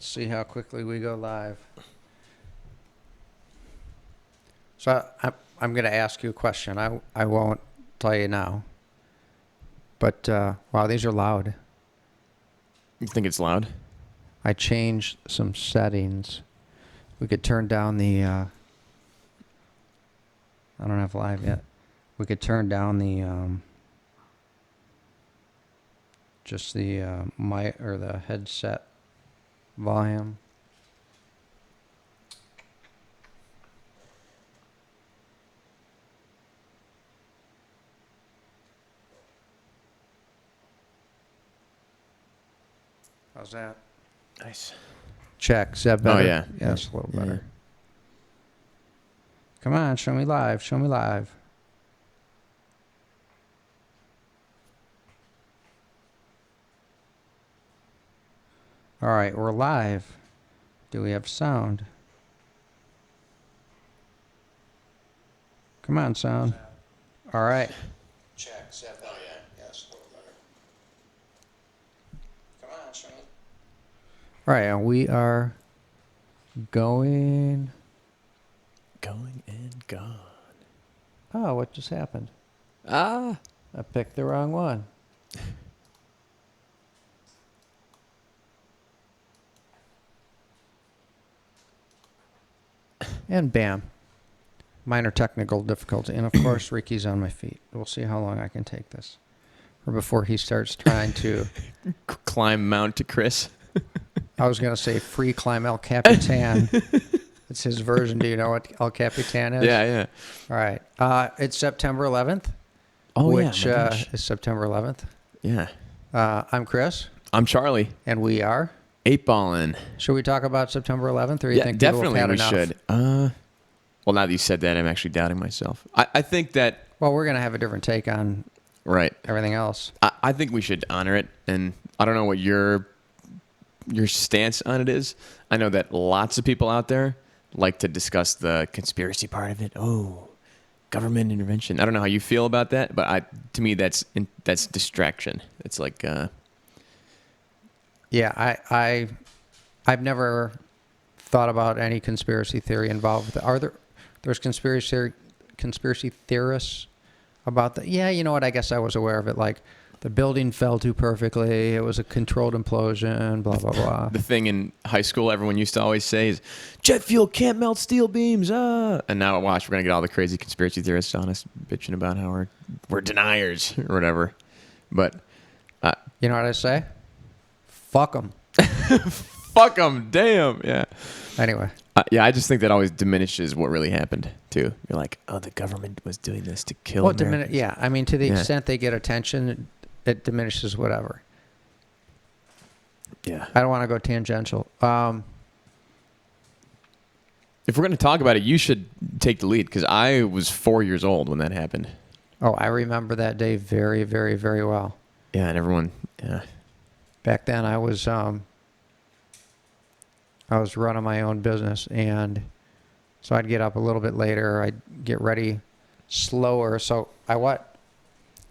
Let's see how quickly we go live. So I'm going to ask you a question. I won't tell you now. But, wow, these are loud. You think it's loud? I changed some settings. We could turn down the, I don't have live yet. We could turn down the, just the mic or the headset volume. How's that? Nice. Check. Is that better? Oh, yeah. Yes, a little Yeah. better. Come on, show me live. Show me live. All right, we're live. Do we have sound? Come on, sound. All right. Check. Is that better? Oh, yeah. Yes, a little better. Come on, show me. All right, and we are going. Going and gone. Oh, what just happened? Ah. I picked the wrong one. And bam. Minor technical difficulty. And of course, Ricky's on my feet. We'll see how long I can take this. Or before he starts trying to. Climb Mount to Chris. I was going to say free climb El Capitan. It's his version. Do you know what El Capitan is? Yeah, yeah. All right. It's September 11th. Oh, which yeah. My gosh. is September 11th. Yeah. I'm Chris. I'm Charlie. And we are. 8-balling. Should we talk about September 11th? Or you Yeah, think people have definitely had we enough? should. Well, now that you said that, I'm actually doubting myself. I think that... Well, we're going to have a different take on Right. everything else. I think we should honor it, and I don't know what your stance on it is. I know that lots of people out there like to discuss the conspiracy part of it. Oh, government intervention. I don't know how you feel about that, but to me that's distraction. It's like Yeah, I've never thought about any conspiracy theory involved with it. There's conspiracy theorists about that? Yeah, you know what? I guess I was aware of it. Like the building fell too perfectly. It was a controlled implosion. Blah blah blah. the thing in high school everyone used to always say is jet fuel can't melt steel beams. And now watch, we're gonna get all the crazy conspiracy theorists on us bitching about how we're deniers or whatever. But You know what I say? Fuck them. fuck them. Damn. Yeah. Anyway. Yeah, I just think that always diminishes what really happened, too. You're like, oh, the government was doing this to kill Americans. Yeah, I mean, to the Yeah. extent they get attention, it diminishes whatever. Yeah. I don't want to go tangential. If we're going to talk about it, you should take the lead, because I was 4 years old when that happened. Oh, I remember that day very, very, very well. Yeah, and everyone, yeah. Back then, I was running my own business, and so I'd get up a little bit later. I'd get ready slower. So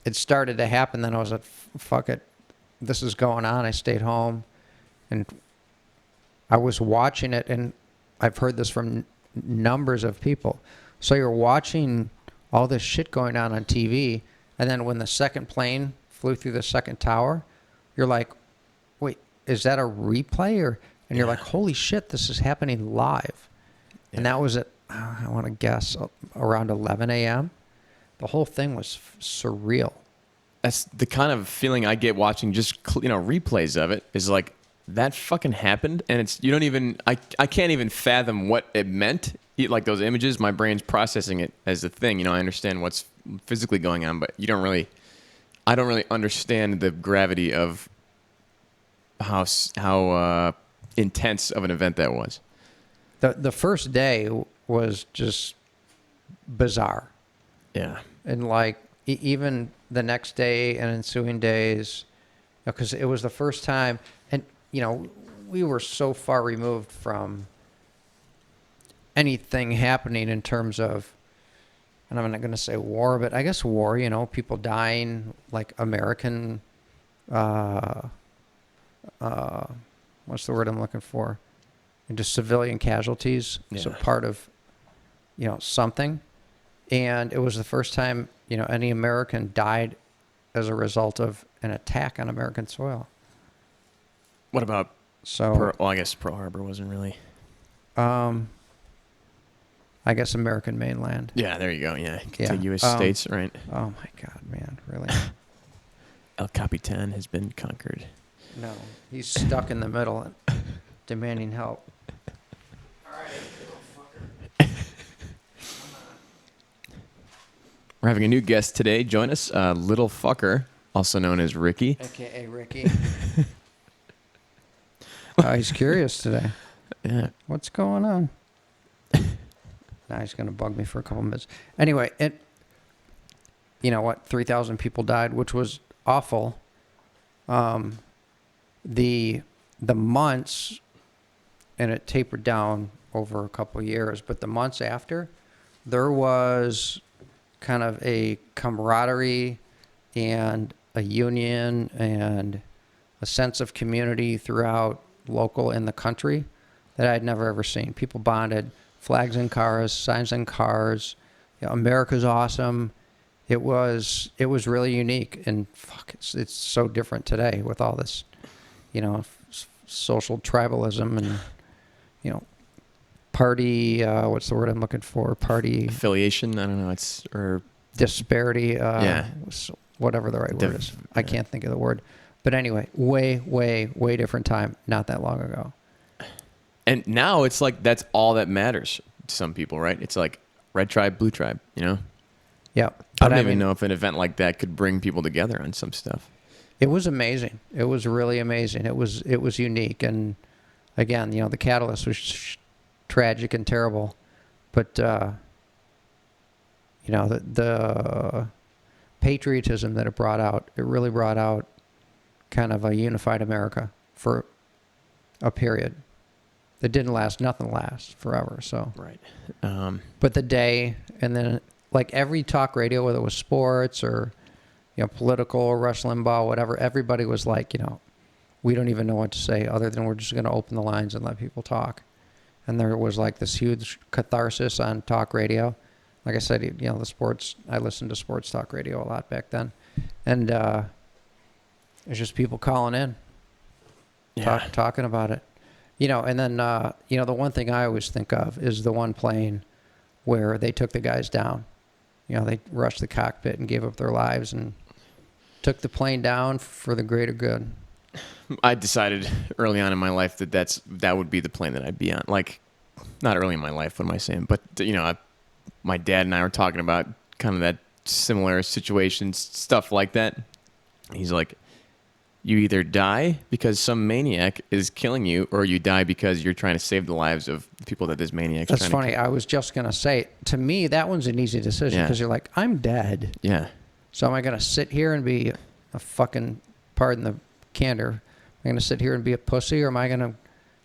it started to happen. Then I was like, fuck it. This is going on. I stayed home, and I was watching it, and I've heard this from numbers of people. So you're watching all this shit going on TV, and then when the second plane flew through the second tower, you're like, wait, is that a replay? And you're like, holy shit, this is happening live. Yeah. And that was at, I want to guess, around 11 a.m. The whole thing was surreal. That's the kind of feeling I get watching just, replays of it, is like, that fucking happened, and you don't even, I can't even fathom what it meant. Like those images, my brain's processing it as a thing. I understand what's physically going on, but I don't really understand the gravity of how intense of an event that was. The first day was just bizarre. Yeah. And like even the next day and ensuing days, because it was the first time, and we were so far removed from anything happening in terms of, and I'm not going to say war, but I guess war, people dying, like American what's the word I'm looking for? Into civilian casualties. So Yeah. part of, something. And it was the first time, any American died as a result of an attack on American soil. What about So, I guess Pearl Harbor wasn't really. I guess American mainland. Yeah, there you go. Yeah, Yeah. contiguous states, right? Oh my God, man, really? El Capitan has been conquered. No, he's stuck in the middle and demanding help. We're having a new guest today. Join us, Little Fucker, also known as Ricky. AKA Ricky. He's curious today. Yeah. What's going on? Now he's going to bug me for a couple minutes. Anyway, 3,000 people died, which was awful. The months, and it tapered down over a couple of years, but the months after, there was kind of a camaraderie and a union and a sense of community throughout local in the country that I'd never ever seen. People bonded, flags in cars, signs in cars. America's awesome. It was really unique, and fuck, it's so different today with all this, social tribalism and, party. What's the word I'm looking for? Party Affiliation. I don't know. Or disparity. Yeah. Whatever the right word is. I can't think of the word. But anyway, way, way, way different time. Not that long ago. And now it's like that's all that matters to some people, right? It's like red tribe, blue tribe. Yeah. I don't even know if an event like that could bring people together on some stuff. It was amazing. It was really amazing. It was unique. And again, the catalyst was tragic and terrible, but the patriotism that it really brought out kind of a unified America for a period that didn't last. Nothing lasts forever. So Right. but the day, and then like every talk radio, whether it was sports or political or Rush Limbaugh, whatever, everybody was like, we don't even know what to say other than we're just going to open the lines and let people talk. And there was like this huge catharsis on talk radio. Like I said, the sports, I listened to sports talk radio a lot back then. And it's just people calling in, talking about it. And then, the one thing I always think of is the one plane where they took the guys down. They rushed the cockpit and gave up their lives and took the plane down for the greater good. I decided early on in my life that would be the plane that I'd be on. Like, not early in my life, what am I saying? But, my dad and I were talking about kind of that similar situations, stuff like that. He's like, you either die because some maniac is killing you, or you die because you're trying to save the lives of the people that this maniac's That's trying funny. to I was just going to say, to me, that one's an easy decision because you're like, I'm dead. Yeah. So am I going to sit here and be a fucking, pardon the candor, am I going to sit here and be a pussy, or am I going to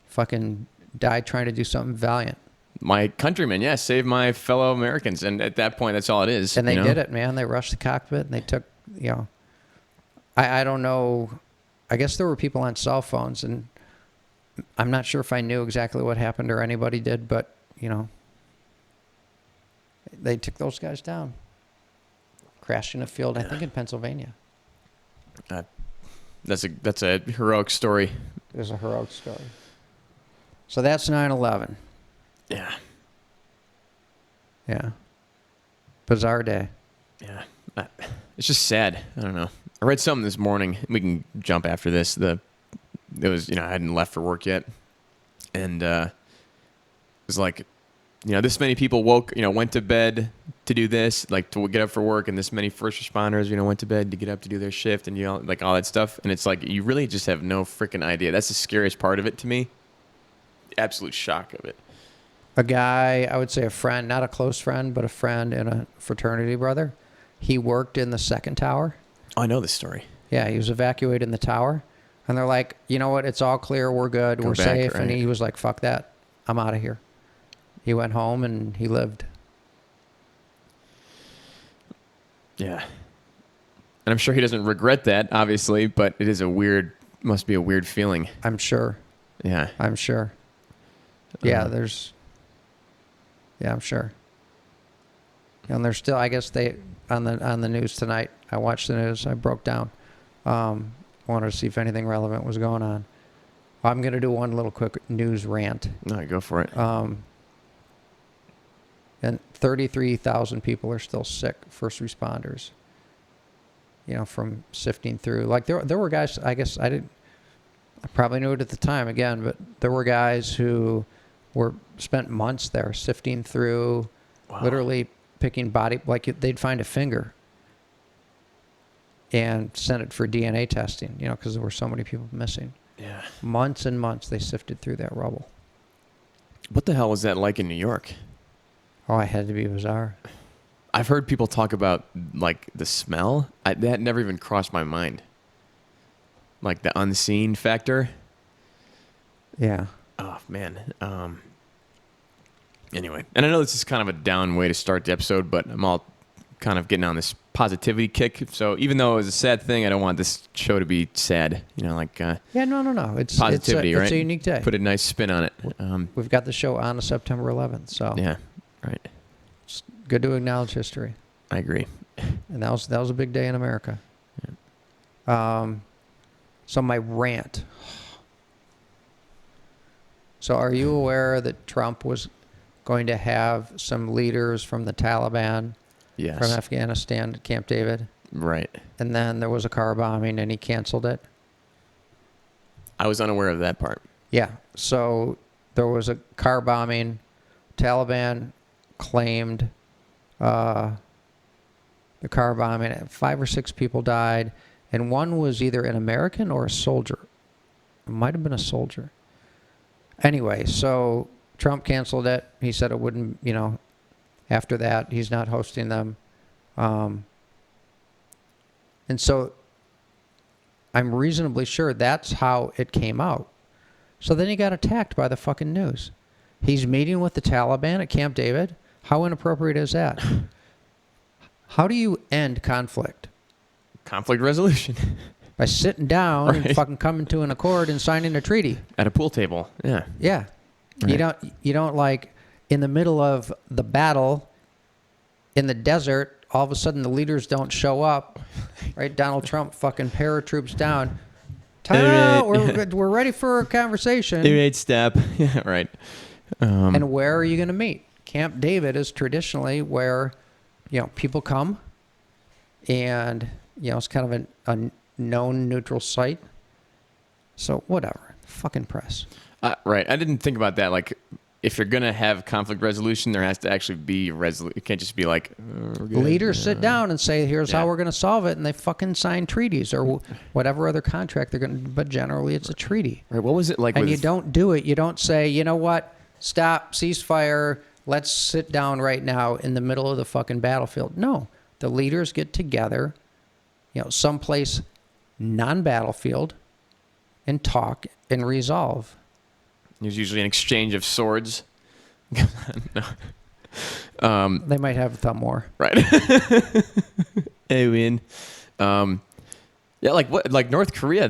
fucking die trying to do something valiant? My countrymen, save my fellow Americans. And at that point, that's all it is. And they did it, man. They rushed the cockpit and they took, I don't know. I guess there were people on cell phones, and I'm not sure if I knew exactly what happened or anybody did, but, they took those guys down. Crashed in a field, I think in Pennsylvania. That's a heroic story. It was a heroic story. So that's 9/11. Yeah. Yeah. Bizarre day. Yeah. It's just sad. I don't know. I read something this morning. We can jump after this. It was, I hadn't left for work yet. And it was like, this many people went to bed to do this, like to get up for work, and this many first responders, went to bed to get up to do their shift and, like all that stuff. And it's like, you really just have no freaking idea. That's the scariest part of it to me. Absolute shock of it. A guy, I would say a friend, not a close friend, but a friend and a fraternity brother. He worked in the second tower. Oh, I know this story. Yeah, he was evacuated in the tower. And they're like, you know what? It's all clear. We're good. We're back, safe. right. And he was like, fuck that. I'm out of here. He went home and he lived. Yeah. And I'm sure he doesn't regret that, obviously, but it is must be a weird feeling. I'm sure. Yeah. I'm sure. Yeah, Uh, I'm sure. And there's still, I guess they on the news tonight. I watched the news. I broke down. Wanted to see if anything relevant was going on. I'm gonna do one little quick news rant. No, go for it. And 33,000 people are still sick. First responders. From sifting through. Like there were guys. I guess I probably knew it at the time again, but there were guys who spent months there sifting through, Wow. literally picking like they'd find a finger and send it for DNA testing, because there were so many people missing. Yeah. Months and months they sifted through that rubble. What the hell was that like in New York? Oh, it had to be bizarre. I've heard people talk about like the smell. That never even crossed my mind. Like the unseen factor. Yeah. Oh man. Anyway, and I know this is kind of a down way to start the episode, but I'm all kind of getting on this positivity kick. So even though it was a sad thing, I don't want this show to be sad. Yeah, no. It's positivity, right? It's a unique day. Put a nice spin on it. We've got the show on September 11th, so Yeah, right. it's good to acknowledge history. I agree. And that was a big day in America. So my rant. So are you aware that Trump was going to have some leaders from the Taliban Yes. from Afghanistan at Camp David? Right. And then there was a car bombing and he canceled it? I was unaware of that part. Yeah. So there was a car bombing. Taliban claimed the car bombing. 5 or 6 people died. And one was either an American or a soldier. It might have been a soldier. Anyway, so Trump canceled it. He said it wouldn't, after that, he's not hosting them. And so I'm reasonably sure that's how it came out. So then he got attacked by the fucking news. He's meeting with the Taliban at Camp David. How inappropriate is that? How do you end conflict? Conflict resolution. By sitting down Right. and fucking coming to an accord and signing a treaty. At a pool table. Yeah. Yeah. Right. You don't like in the middle of the battle in the desert, all of a sudden the leaders don't show up. Right? Donald Trump fucking paratroops down. Ta-da! We're ready for a conversation. Right, step. Yeah, right. And where are you going to meet? Camp David is traditionally where, people come and, it's kind of a known neutral site. So whatever. Fucking press. Right. I didn't think about that. Like, if you're going to have conflict resolution, there has to actually be resolution. It can't just be like, we're good. Leaders sit down and say, here's Yeah. how we're going to solve it. And they fucking sign treaties or whatever other contract they're going to, but generally it's a treaty. Right. What was it like? And with, you don't do it. You don't say, you know what? Stop, ceasefire. Let's sit down right now in the middle of the fucking battlefield. No, the leaders get together, someplace non-battlefield and talk and resolve. There's usually an exchange of swords. No. They might have a thumb war. Right. Hey, win. Yeah, like North Korea,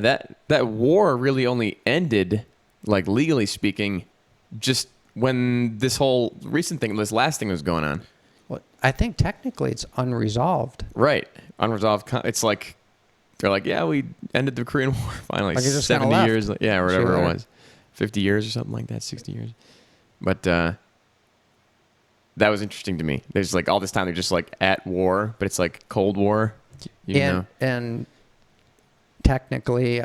that war really only ended, like legally speaking, just when this last thing was going on. Well, I think technically it's unresolved. Right. Unresolved. It's like, they're like, yeah, we ended the Korean War finally. Like it just 70 kinda left. years. Yeah, or whatever Sure. it was. 50 years or something like that, 60 years. But that was interesting to me. There's like all this time they're just like at war, but it's like Cold War. You know? And technically,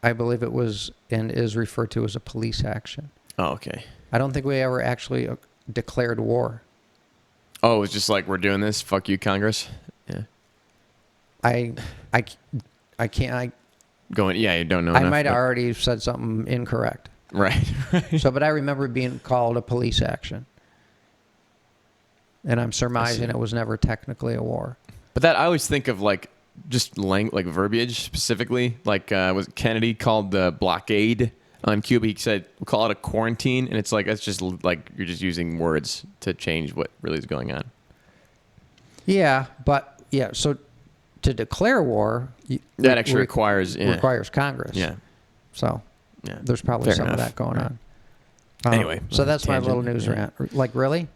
I believe it was and is referred to as a police action. Oh, okay. I don't think we ever actually declared war. Oh, it was just like, we're doing this. Fuck you, Congress. Yeah. I can't. Yeah, you don't know. I enough, might have but- already said something incorrect. Right. So, but I remember it being called a police action, and I'm surmising it was never technically a war. But that I always think of like just like verbiage specifically. Like was Kennedy called the blockade on Cuba? He said we'll call it a quarantine, and it's like that's just like you're just using words to change what really is going on. Yeah, but yeah. So to declare war, That actually requires Congress. Yeah. So Yeah. there's probably Fair some of enough. that going Right. on. Anyway, so that's my little tangent, news yeah. rant. Like, really,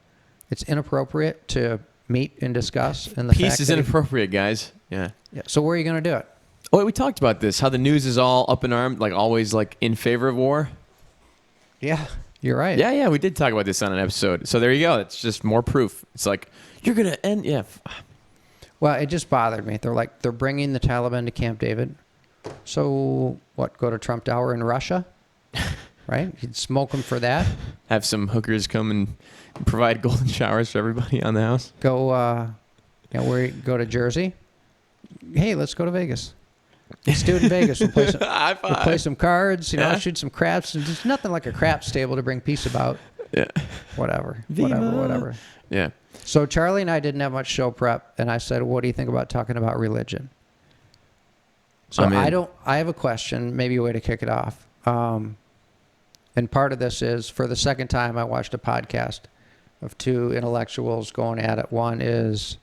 it's inappropriate to meet and discuss. And the Peace fact is that inappropriate, guys. Yeah. yeah. So where are you going to do it? Oh, wait, we talked about this. How the news is all up in arms, like always, like in favor of war. Yeah, you're right. Yeah, we did talk about this on an episode. So there you go. It's just more proof. It's like you're gonna end. Yeah. Well, it just bothered me. They're bringing the Taliban to Camp David. So what? Go to Trump Tower in Russia, right? You'd smoke them for that. Have some hookers come and provide golden showers for everybody on the house. Go, go to Jersey. Hey, let's go to Vegas. Let's do it in Vegas. We'll play some, High we'll play some cards. Yeah. Shoot some craps. And there's nothing like a craps table to bring peace about. Yeah. Whatever. Viva. Whatever. Yeah. So Charlie and I didn't have much show prep, and I said, "What do you think about talking about religion?" So I'm in. I have a question, maybe a way to kick it off. And part of this is, for the second time, I watched a podcast of two intellectuals going at it. One is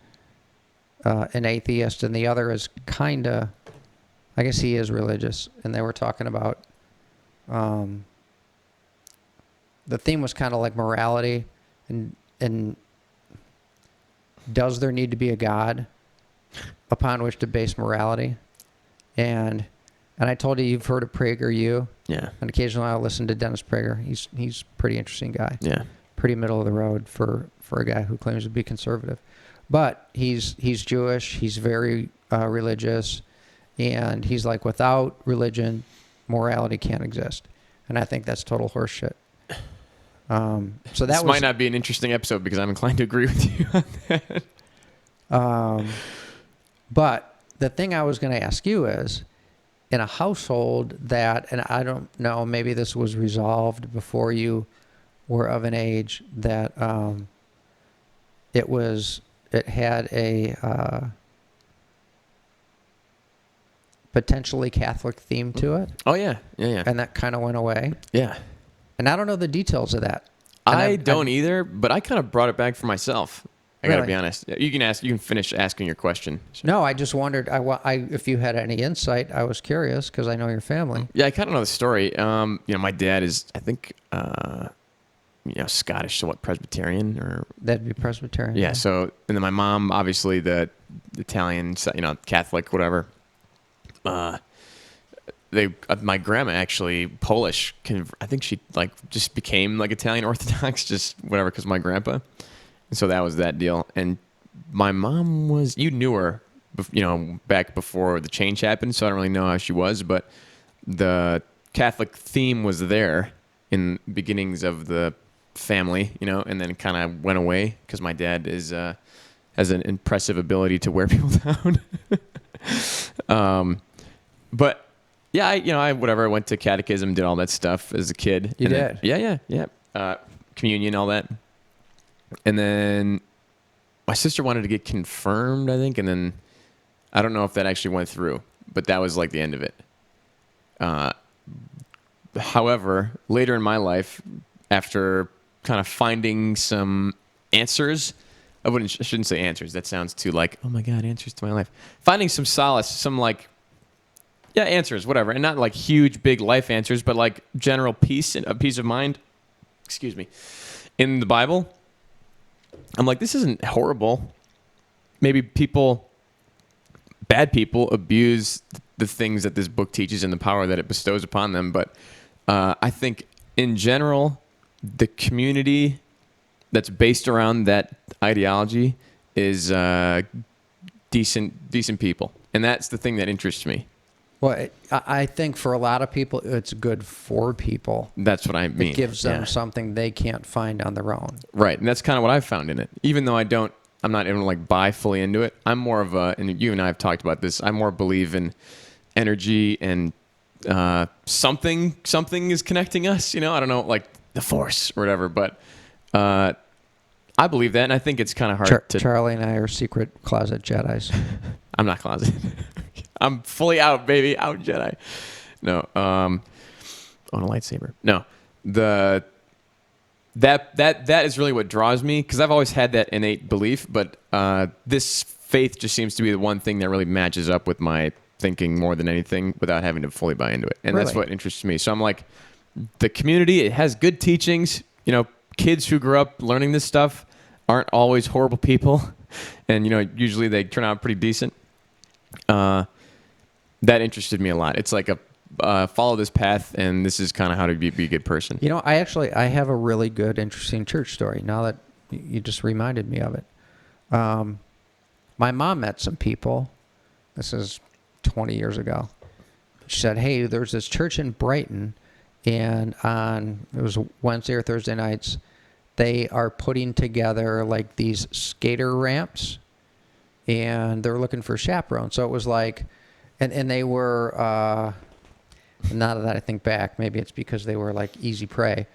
an atheist, and the other is kind of, I guess he is religious. And they were talking about, the theme was kind of like morality, and does there need to be a God upon which to base morality? And I told you, you've heard of PragerU, Yeah. and occasionally I'll listen to Dennis Prager. He's a pretty interesting guy, Yeah. pretty middle of the road for a guy who claims to be conservative, but he's Jewish. He's very religious, and he's like, without religion, morality can't exist, and I think that's total horseshit. So that This might not be an interesting episode because I'm inclined to agree with you on that. But the thing I was going to ask you is, in a household that, and I don't know, maybe this was resolved before you were of an age that it had a potentially Catholic theme to it, Oh yeah. Yeah. and that kind of went away. Yeah. And I don't know the details of that. And I don't either, but I kind of brought it back for myself. I gotta Really? be honest. You can finish asking your question. No, I just wondered. If you had any insight, I was curious because I know your family. Yeah, I kind of know the story. My dad is, I think, Scottish, so what, Presbyterian or That'd be Presbyterian. yeah. So and then my mom, obviously the Italian, Catholic, whatever. My grandma actually Polish. I think she just became like Italian Orthodox, just whatever, because my grandpa. And so that was that deal. And my mom you knew her, back before the change happened. So I don't really know how she was, but the Catholic theme was there in beginnings of the family, and then it kind of went away because my dad has an impressive ability to wear people down. But yeah, I went to catechism, did all that stuff as a kid. You And did? then- yeah. Communion, all that. And then my sister wanted to get confirmed, I think, and then I don't know if that actually went through, but that was like the end of it. However, later in my life, after kind of finding some answers, I shouldn't say answers. That sounds too like, oh my God, answers to my life. Finding some solace, some answers, whatever. And not like huge, big life answers, but like general peace and a peace of mind, in the Bible. I'm like, this isn't horrible. Maybe bad people abuse the things that this book teaches and the power that it bestows upon them. But I think in general, the community that's based around that ideology is decent people. And that's the thing that interests me. Well, I think for a lot of people, it's good for people. That's what I mean. It gives them Yeah. something they can't find on their own. Right. And that's kind of what I've found in it. Even though I'm not even buy fully into it. I'm more of and you and I have talked about this, I more believe in energy and something is connecting us, I don't know, like the Force or whatever, but I believe that, and I think it's kind of hard to... Charlie and I are secret closet Jedis. I'm not closeted. I'm fully out, baby. Out Jedi. No. Own a lightsaber. No. That is really what draws me, because I've always had that innate belief, but this faith just seems to be the one thing that really matches up with my thinking more than anything without having to fully buy into it. And that's Really? what interests me. So I'm like, the community, it has good teachings. You know, kids who grew up learning this stuff aren't always horrible people. And, you know, usually they turn out pretty decent. That interested me a lot. It's like a follow this path, and this is kind of how to be a good person. You know, I have a really good, interesting church story now that you just reminded me of it. My mom met some people. This is 20 years ago. She said, hey, there's this church in Brighton, and it was Wednesday or Thursday nights, they are putting together like these skater ramps, and they're looking for chaperones. So it was like, and they were, now that I think back, maybe it's because they were like easy prey,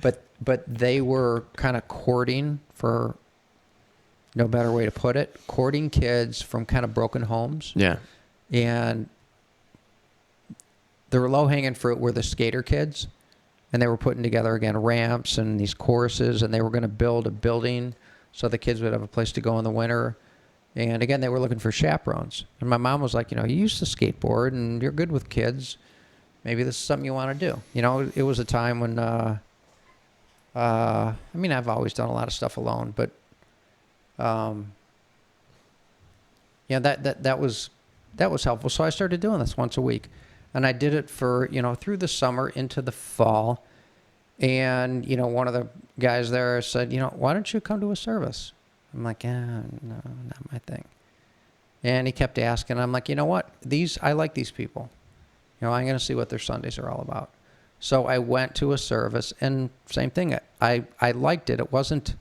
but they were kind of courting, for no better way to put it, courting kids from kind of broken homes. Yeah. And the low-hanging fruit were the skater kids, and they were putting together, again, ramps and these courses, and they were going to build a building so the kids would have a place to go in the winter. And again, they were looking for chaperones. And my mom was like, you know, you used to skateboard, and you're good with kids. Maybe this is something you want to do. You know, it was a time when, I mean, I've always done a lot of stuff alone, but, yeah, that was helpful. So I started doing this once a week. And I did it for, you know, through the summer into the fall. And, you know, one of the guys there said, you know, why don't you come to a service? I'm like, no, not my thing. And he kept asking. I'm like, you know what? I like these people. You know, I'm going to see what their Sundays are all about. So I went to a service, and same thing. I liked it. I wasn't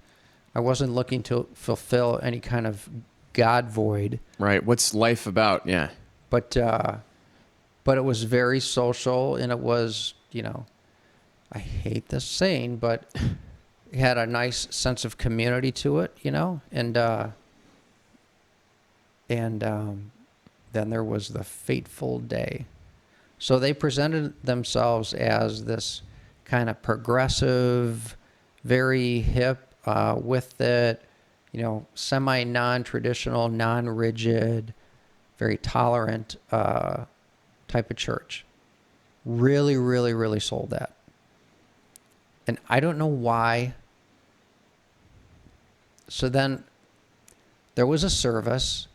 looking to fulfill any kind of God void. Right. What's life about? Yeah. But it was very social, and it was, you know, I hate this saying, but it had a nice sense of community to it, you know, and then there was the fateful day. So they presented themselves as this kind of progressive, very hip, with it, you know, semi-non-traditional, non-rigid, very tolerant type of church. Really, really, really sold that. And I don't know why. So then there was a service,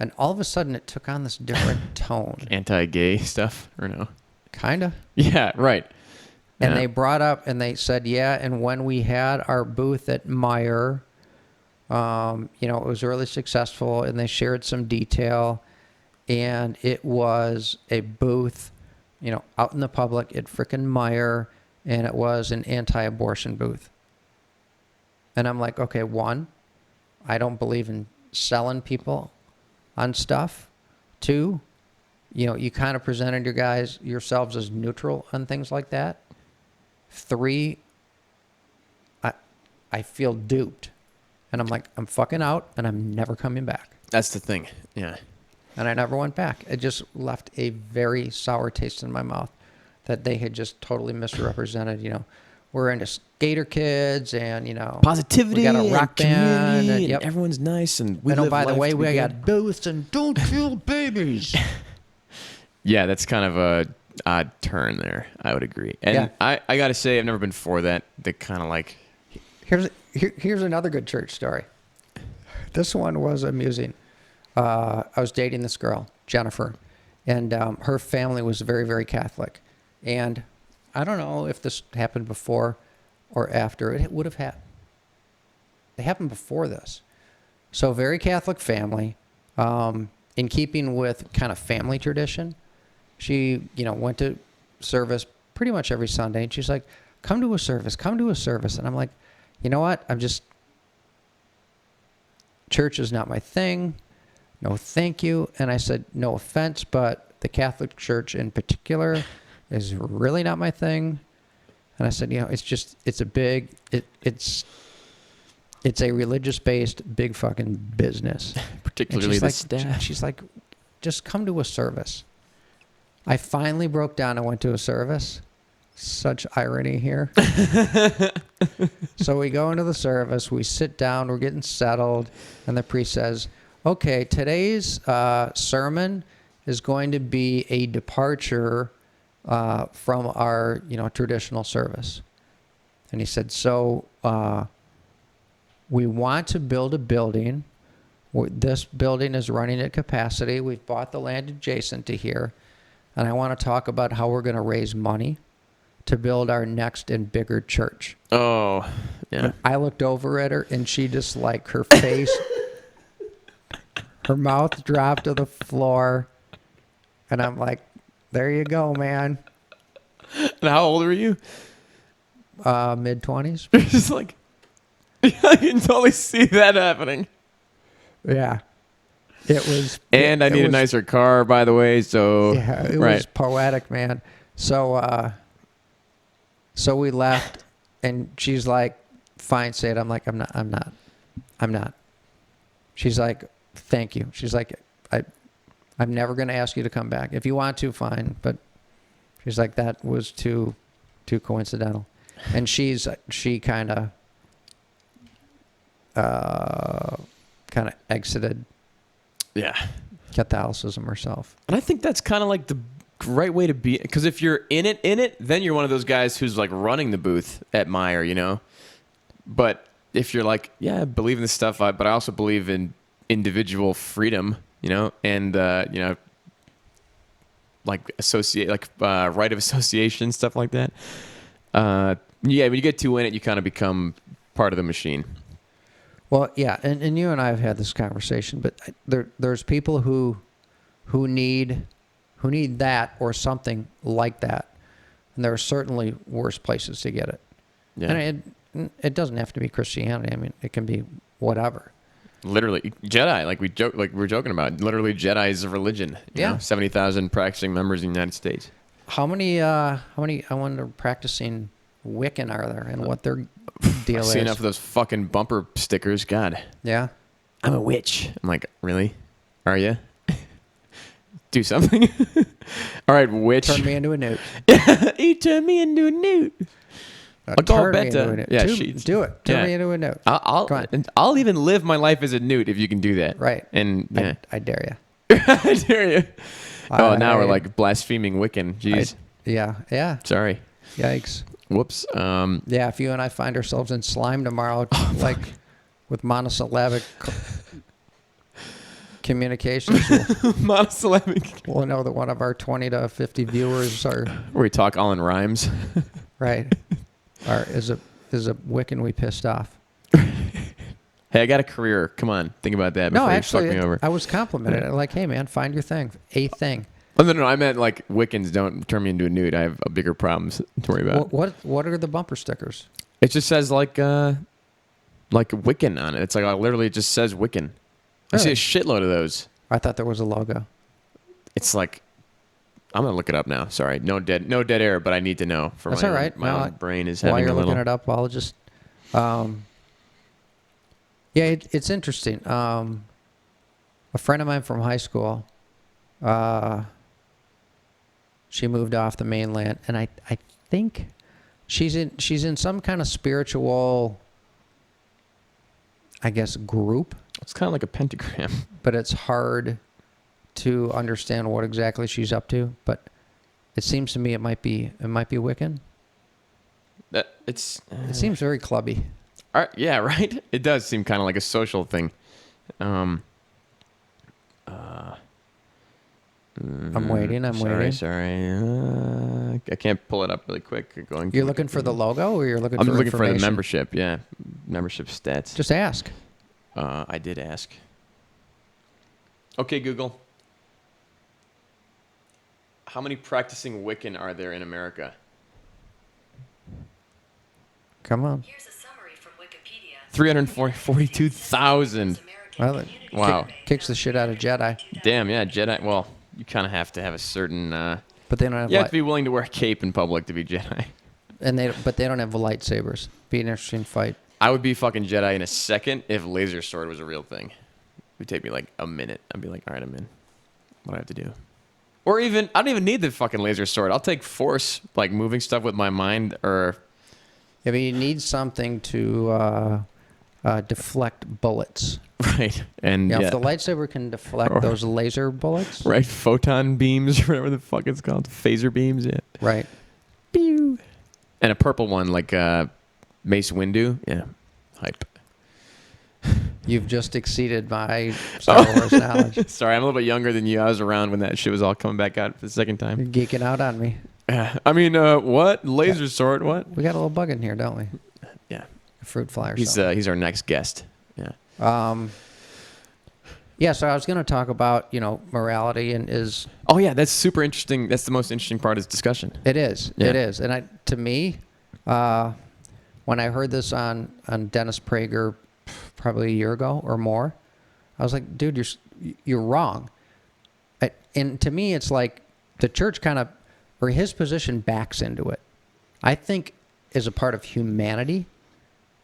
and all of a sudden it took on this different tone. Anti-gay stuff, or no? Kind of. Yeah, right. And Yeah. they brought up, and they said, yeah, and when we had our booth at Meijer, you know, it was really successful, and they shared some detail. And it was a booth, you know, out in the public at frickin' Meijer, and it was an anti-abortion booth. And I'm like, okay, one, I don't believe in selling people on stuff. Two, you know, you kind of presented yourselves as neutral on things like that. Three, I feel duped. And I'm like, I'm fucking out, and I'm never coming back. That's the thing. Yeah. And I never went back. It just left a very sour taste in my mouth that they had just totally misrepresented. You know, we're into skater kids, and, you know, Positivity, we got a rock and band, community, and, and yep. everyone's nice, and we And oh, live by the life way, to be we good. got booths, and don't kill babies. Yeah, that's kind of a odd turn there. I would agree. And Yeah. I got to say, I've never been for that. They kind of like... Here's another good church story. This one was amusing. I was dating this girl, Jennifer, and her family was very, very Catholic. And I don't know if this happened before or after. It would have happened. It happened before this. So very Catholic family, in keeping with kind of family tradition. She, you know, went to service pretty much every Sunday, and she's like, come to a service. And I'm like, you know what? Church is not my thing. No, thank you. And I said, no offense, but the Catholic Church in particular is really not my thing. And I said, you know, it's a religious-based big fucking business. Particularly the staff. She's like, just come to a service. I finally broke down and went to a service. Such irony here. So we go into the service, we sit down, we're getting settled, and the priest says, okay, today's sermon is going to be a departure from our, traditional service. And he said, so we want to build a building. This building is running at capacity. We've bought the land adjacent to here. And I want to talk about how we're going to raise money to build our next and bigger church. Oh, yeah. And I looked over at her, and she just, like, her face, her mouth dropped to the floor. And I'm like, there you go, man. And how old were you? Mid-20s. You're just like, I can totally see that happening. Yeah. It was. And I need a was, nicer car, by the way. So Yeah, it right. was poetic, man. So, so we left, and she's like, "Fine, say it." I'm like, "I'm not." She's like, "Thank you." She's like, I'm never going to ask you to come back. If you want to, fine." But she's like, "That was too coincidental," and she kind of exited Yeah. Catholicism herself. And I think that's kind of like the right way to be. Because if you're in it, then you're one of those guys who's like running the booth at Meijer, But if you're like, yeah, I believe in this stuff, but I also believe in individual freedom, and, like right of association, stuff like that. Yeah, when you get too in it, you kind of become part of the machine. Well, yeah, and you and I have had this conversation, but there's people who need that or something like that, and there are certainly worse places to get it. Yeah. And it doesn't have to be Christianity. I mean, it can be whatever. Literally, Jedi, like we were joking about. Literally, Jedi is a religion. Yeah. 70,000 practicing members in the United States. How many? I wonder, practicing Wiccan are there, and what their deal I is? see enough of those fucking bumper stickers. God, Yeah. I'm a witch. I'm like, really? Are you? Do something. All right, witch. Turn me into a newt. You turn me into a newt. I'll call Turn me into a Betta. newt. Yeah, Do it. Turn yeah. me into a newt. I'll Come on. and I'll even live my life as a newt if you can do that. Right. And yeah. I dare you. I dare you. Oh, now we're like blaspheming Wiccan. Jeez. Yeah. Sorry. Yikes. Whoops. Yeah, if you and I find ourselves in slime tomorrow, like with monosyllabic communications, Monosyllabic. we'll know that one of our 20 to 50 viewers are Where we talk all in rhymes. right. Is a Wiccan we pissed off. Hey, I got a career. Come on, think about that. No, before you actually, fuck me over. I was complimented. Like, hey man, find your thing, a thing. Oh, no. I meant like Wiccans don't turn me into a newt. I have bigger problems to worry about. What are the bumper stickers? It just says like Wiccan on it. It's like literally it just says Wiccan. I see a Really? shitload of those. I thought there was a logo. It's like I'm gonna look it up now. Sorry, no dead air, but I need to know. For That's my all right. My No, own brain is While having you're a little. looking it up, I'll just. Yeah, it's interesting. A friend of mine from high school, she moved off the mainland, and I think she's in some kind of spiritual, I guess, group, It's kind of like a pentagram. but it's hard to understand what exactly she's up to. But it seems to me it might be Wiccan. It seems very clubby. Yeah, right. It does seem kind of like a social thing. I'm waiting. Sorry. I can't pull it up really quick. You're looking for the logo, or you're looking I'm for looking for the information? membership. Yeah, membership stats. Just ask. I did ask. Okay, Google. How many practicing Wiccan are there in America? Come on. Here's a summary from Wikipedia. 342,000. Well, it Wow. kicks the shit out of Jedi, Damn, yeah, Jedi. Well, you kind of have to have a certain. but they don't have You have to be willing to wear a cape in public to be Jedi. but they don't have lightsabers. Be an interesting fight. I would be fucking Jedi in a second if laser sword was a real thing. It would take me like a minute. I'd be like, all right, I'm in. What do I have to do? Or even, I don't even need the fucking laser sword. I'll take force, like moving stuff with my mind, or Yeah, but you need something to deflect bullets. Right. And You know, yeah. if the lightsaber can deflect Or- those laser bullets, Right. Photon beams, or whatever the fuck it's called. Phaser beams. Yeah. right? Pew. And a purple one like Mace Windu. Yeah. Hype. You've just exceeded my Star Wars knowledge. Sorry, I'm a little bit younger than you. I was around when that shit was all coming back out for the second You're time. geeking out on me. I mean, what? Laser sword? What? We got a little bug in here, don't we? Yeah. A fruit fly or He's something. he's our next guest. Yeah. Yeah, so I was going to talk about, morality and Oh yeah, that's super interesting. That's the most interesting part of this discussion. it is. Yeah. It is. And to me, when I heard this on Dennis Prager probably a year ago or more, I was like, dude, you're wrong. And to me, it's like the church or his position backs into it. I think as a part of humanity,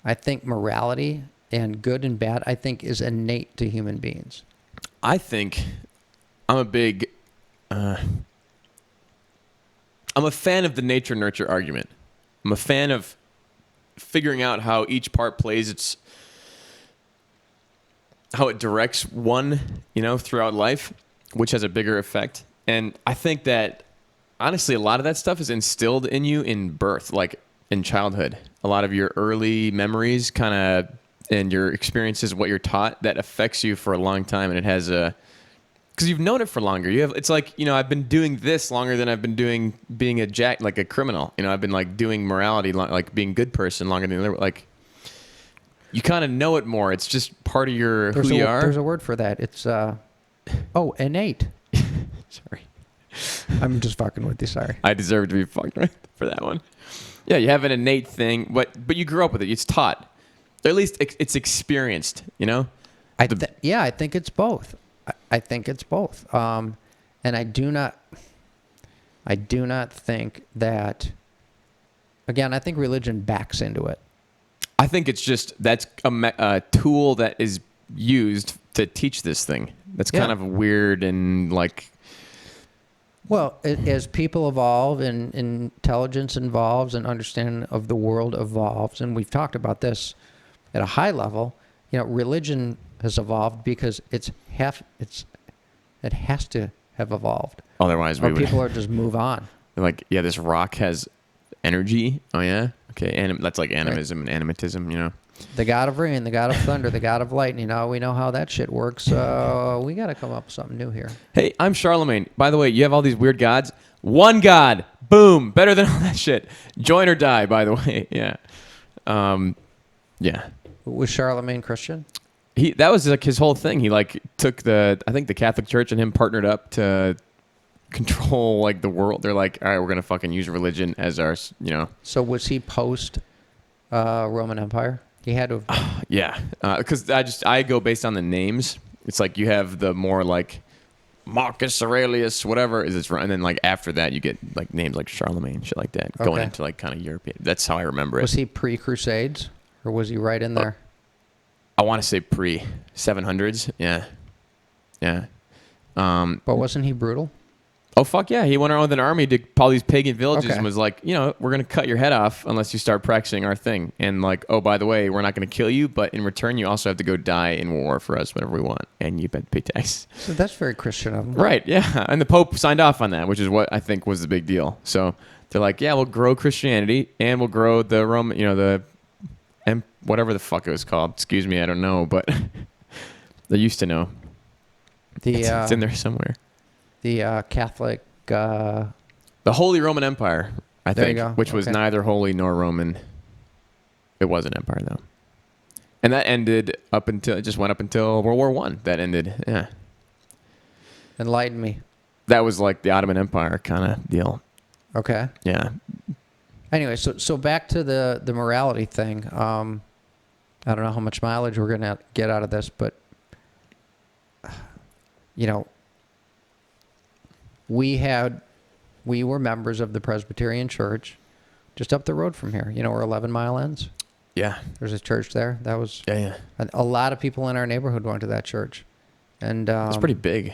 I think morality and good and bad, I think is innate to human beings. I think I'm a big I'm a fan of the nature nurture argument. I'm a fan of figuring out how each part plays how it directs one, throughout life, which has a bigger effect. And I think that honestly a lot of that stuff is instilled in you in birth, like in childhood. A lot of your early memories kind of and your experiences, what you're taught, that affects you for a long time, and it has because you've known it for longer. It's like, I've been doing this longer than I've been doing being like a criminal. I've been like doing morality, like being a good person longer than like. You kind of know it more. It's just part of who you are. There's a word for that. It's innate. Sorry, I'm just fucking with you. Sorry. I deserve to be fucked right for that one. Yeah, you have an innate thing, but you grew up with it. It's taught. Or at least it's experienced, I think it's both. I think it's both. And I do not think that. Again, I think religion backs into it. I think it's just that's a tool that is used to teach this thing. That's kind Yeah. of weird and like. Well, as people evolve and intelligence evolves and understanding of the world evolves, and we've talked about this at a high level, religion has evolved because it has to have evolved. Otherwise, we Or would people are just move on. like, yeah, this rock has energy. Oh yeah, okay, that's like animism and animatism, The god of rain, the god of thunder, the god of lightning. We know how that shit works. So we got to come up with something new here. Hey, I'm Charlemagne. By the way, you have all these weird gods. One god, boom, better than all that shit. Join or die. By the way, yeah, yeah. Was Charlemagne Christian? That was like his whole thing. He like took I think the Catholic Church and him partnered up to control like the world. They're like, all right, we're gonna fucking use religion as our, So was he post Roman Empire? He had to have. yeah. Because I go based on the names. It's like you have the more like Marcus Aurelius, whatever is it's, and then like after that you get like names like Charlemagne, shit like that, going Okay. into like kind of European. That's how I remember it. Was he pre-Crusades, or was he right in there? I want to say pre 700s. Yeah, yeah. But wasn't he brutal? Oh fuck yeah! He went around with an army to all these pagan villages Okay. and was like, we're gonna cut your head off unless you start practicing our thing. And like, oh by the way, we're not gonna kill you, but in return you also have to go die in war for us whenever we want, and you have to pay tax. So that's very Christian of him. Right? Yeah. And the Pope signed off on that, which is what I think was the big deal. So they're like, yeah, we'll grow Christianity and we'll grow the Roman, whatever the fuck it was called. Excuse me, I don't know, but they used to know. It's in there somewhere. The Catholic. The Holy Roman Empire, I There you think, go. which was Okay. neither holy nor Roman. It was an empire, though. And that ended it just went up until World War I. That ended, yeah. Enlighten me. That was like the Ottoman Empire kind of deal. Okay. Yeah. Anyway, so back to the morality thing. I don't know how much mileage we're gonna get out of this, but we were members of the Presbyterian Church just up the road from here. Where 11 Mile ends. Yeah. There's a church there. That was Yeah. a lot of people in our neighborhood went to that church, and It's pretty big.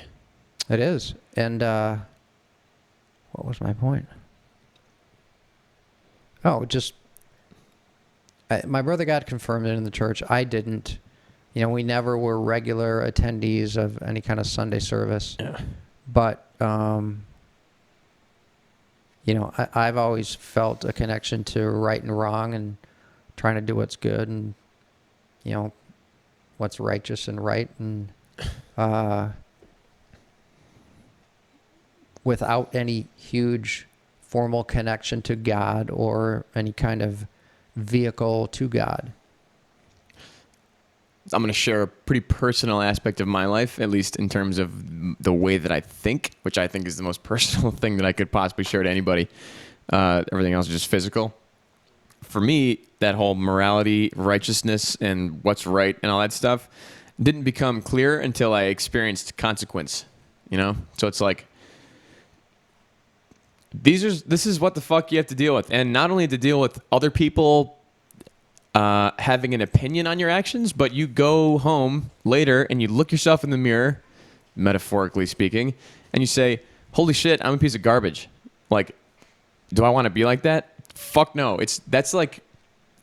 It is. And what was my point? Oh, just My brother got confirmed in the church. I didn't. You know, we never were regular attendees of any kind of Sunday service. Yeah. But, you know, I've always felt a connection to right and wrong and trying to do what's good and, you know, what's righteous and right. And without any huge formal connection to God or any kind of vehicle to God. I'm going to share a pretty personal aspect of my life, at least in terms of the way that I think, which I think is the most personal thing that I could possibly share to anybody. Everything else is just physical. For me, that whole morality, righteousness, and what's right and all that stuff didn't become clear until I experienced consequence, you know? So it's like, this is what the fuck you have to deal with. And not only to deal with other people having an opinion on your actions, but you go home later and you look yourself in the mirror, metaphorically speaking, and you say, holy shit, I'm a piece of garbage. Like, do I want to be like that? Fuck no. That's like,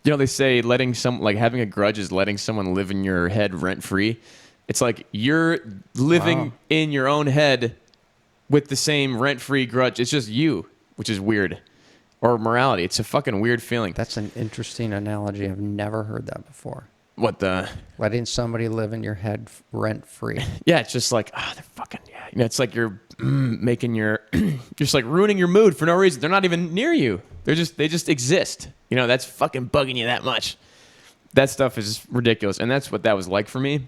you know, they say having a grudge is letting someone live in your head rent free. It's like you're living in your own head with the same rent free grudge. It's just you, which is weird. Or morality. It's a fucking weird feeling. That's an interesting analogy. I've never heard that before. What the? Letting somebody live in your head rent free. Yeah, it's just like, they're fucking, yeah. You know, it's like you're making just like ruining your mood for no reason. They're not even near you. They just exist. You know, that's fucking bugging you that much. That stuff is ridiculous. And that's what that was like for me.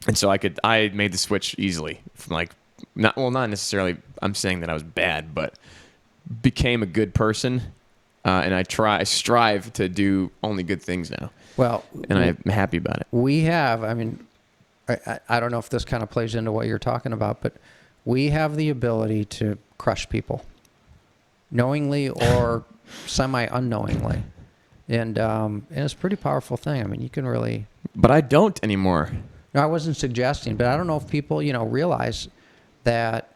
And so I made the switch easily from like, not necessarily, I'm saying that I was bad, but became a good person, and I strive to do only good things now. Well, and I'm happy about it. We have, I mean, I don't know if this kind of plays into what you're talking about, but we have the ability to crush people, knowingly or semi-unknowingly, and it's a pretty powerful thing. I mean, you can really. But I don't anymore. No, I wasn't suggesting, but I don't know if people, you know, realize that.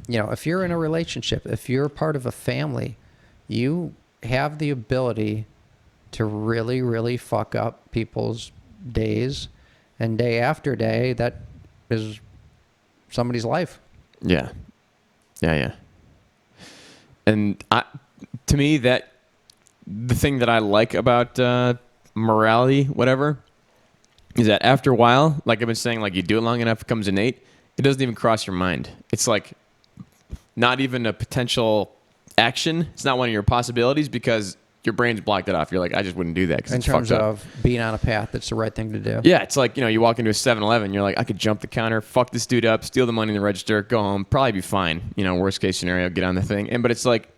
You know, if you're in a relationship, if you're part of a family, you have the ability to really, really fuck up people's days, and day after day, that is somebody's life. Yeah. And to me, the thing that I like about morality, whatever, is that after a while, like I've been saying, like you do it long enough, it becomes innate. It doesn't even cross your mind. It's like not even a potential action. It's not one of your possibilities because your brain's blocked it off. You're like, I just wouldn't do that because In it's fucked terms up. of being on a path that's the right thing to do. Yeah, it's like, you know, you walk into a 7-Eleven, you're like, I could jump the counter, fuck this dude up, steal the money in the register, go home, probably be fine. You know, worst case scenario, get on the thing. But it's like,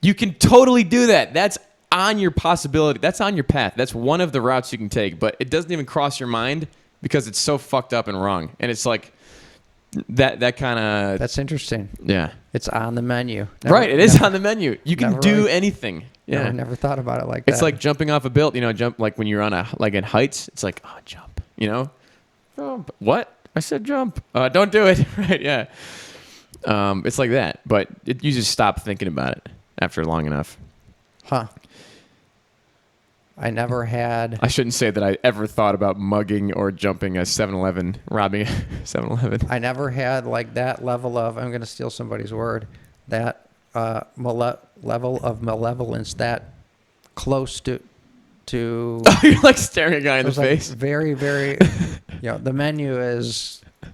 you can totally do that. That's on your possibility. That's on your path. That's one of the routes you can take. But it doesn't even cross your mind because it's so fucked up and wrong. And it's like, that kind of. That's interesting. Yeah. It's on the menu. Right. It is on the menu. You can do really, anything. Yeah. I never thought about it like that. It's like jumping off a build. You know, jump like when you're on in heights. It's like, oh, jump. You know. Oh, what? I said jump. Don't do it. Right. Yeah. It's like that, but you just stop thinking about it after long enough. Huh. I never had. I shouldn't say that I ever thought about mugging or jumping a 7-Eleven, robbing a 7-Eleven. I never had like that level of, I'm going to steal somebody's word, that level of malevolence that close to. You're like staring a guy in the face. Like very, very, you know, the menu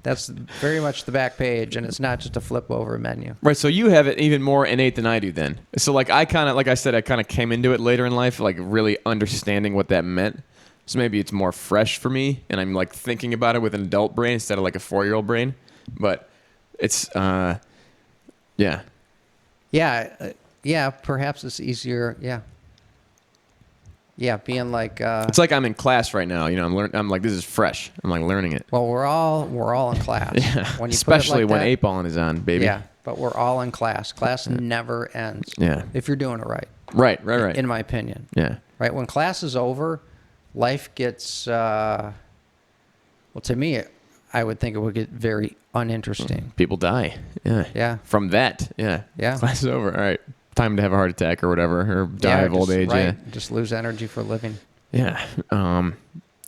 that's very much the back page, and it's not just a flip over menu. Right, so you have it even more innate than I do then. So like I kind of came into it later in life, like really understanding what that meant. So maybe it's more fresh for me, and I'm like thinking about it with an adult brain instead of like a 4-year-old brain. But it's, yeah. Yeah, perhaps it's easier, Yeah, being like. It's like I'm in class right now. You know, I'm like, this is fresh. I'm like learning it. Well, we're all in class. Yeah. When you Especially put it like when that, 8-balling is on, baby. Yeah, but we're all in class. Class never ends. Yeah. If you're doing it right. Right. In my opinion. Yeah. Right. When class is over, life gets. Well, to me, I would think it would get very uninteresting. People die. Yeah. Yeah. From that. Yeah. Yeah. Class is over. All right. time to have a heart attack or whatever, or die of old just- age. Right. Just lose energy for living. Yeah. Yeah.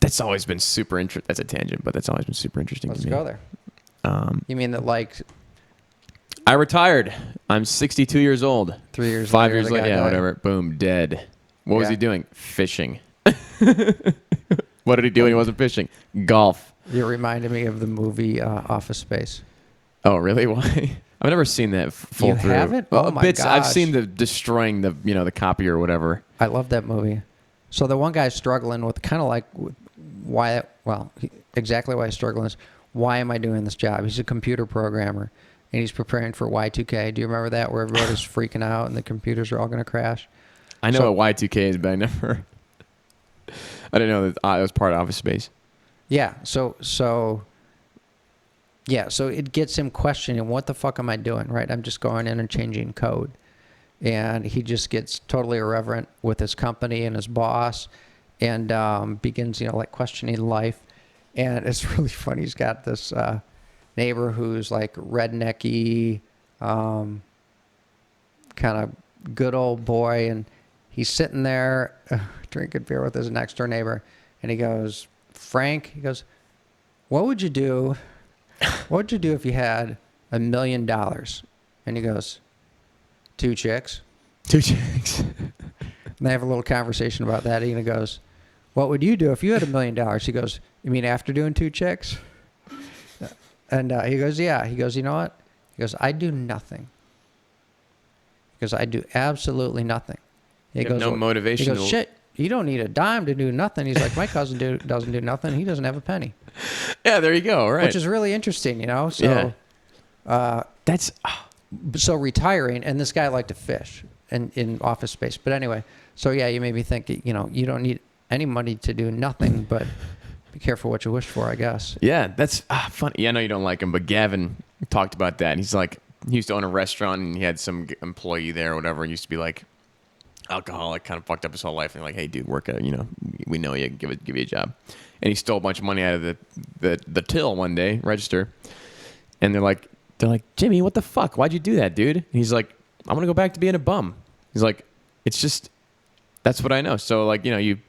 That's always been super interesting. That's a tangent, but that's always been super interesting Let's to me. go there. You mean that like I retired. I'm 62 years old. 3 years 5 later, years the later, guy yeah, died? whatever. Boom, dead. What was Yeah. he doing? Fishing. What did he do when he wasn't fishing? Golf. You reminded me of the movie Office Space. Oh, really? Why? I've never seen that full You through. haven't? Well, Oh my bits. I've gosh. seen the destroying the copy or whatever. I love that movie. So the one guy's struggling with kind of like why, exactly why he's struggling is, why am I doing this job? He's a computer programmer and he's preparing for Y2K. Do you remember that where everybody's freaking out and the computers are all going to crash? I know So- what Y2K is, but I never. I didn't know that it was part of Office Space. Yeah. So it gets him questioning, what the fuck am I doing? Right. I'm just going in and changing code. And he just gets totally irreverent with his company and his boss and begins, like questioning life. And it's really funny. He's got this neighbor who's like rednecky, kind of good old boy. And he's sitting there drinking beer with his next door neighbor. And he goes, Frank, he goes, what would you do if you had $1 million? And he goes, 2 chicks. 2 chicks. And they have a little conversation about that. And he goes, what would you do if you had $1 million? He goes, you mean after doing 2 chicks? And he goes, yeah. He goes, you know what? He goes, I do nothing. He goes, I do absolutely nothing. He You have no "Well," motivation He to- goes, shit, you don't need a dime to do nothing. He's like, my cousin doesn't do nothing. He doesn't have a penny. Yeah, there you go. Right. Which is really interesting, So, That's. so retiring, and this guy liked to fish in Office Space. But anyway, so yeah, you made me think, you don't need any money to do nothing, but be careful what you wish for, I guess. Yeah, that's funny. Yeah, I know you don't like him, but Gavin talked about that. And he's like, he used to own a restaurant, and he had some employee there or whatever, and used to be like alcoholic, kind of fucked up his whole life. And like, hey, dude, work out. We know you. Give you a job. And he stole a bunch of money out of the till one day, register. And they're like, Jimmy, what the fuck? Why'd you do that, dude? And he's like, I'm gonna go back to being a bum. He's like, it's just, that's what I know. So like, you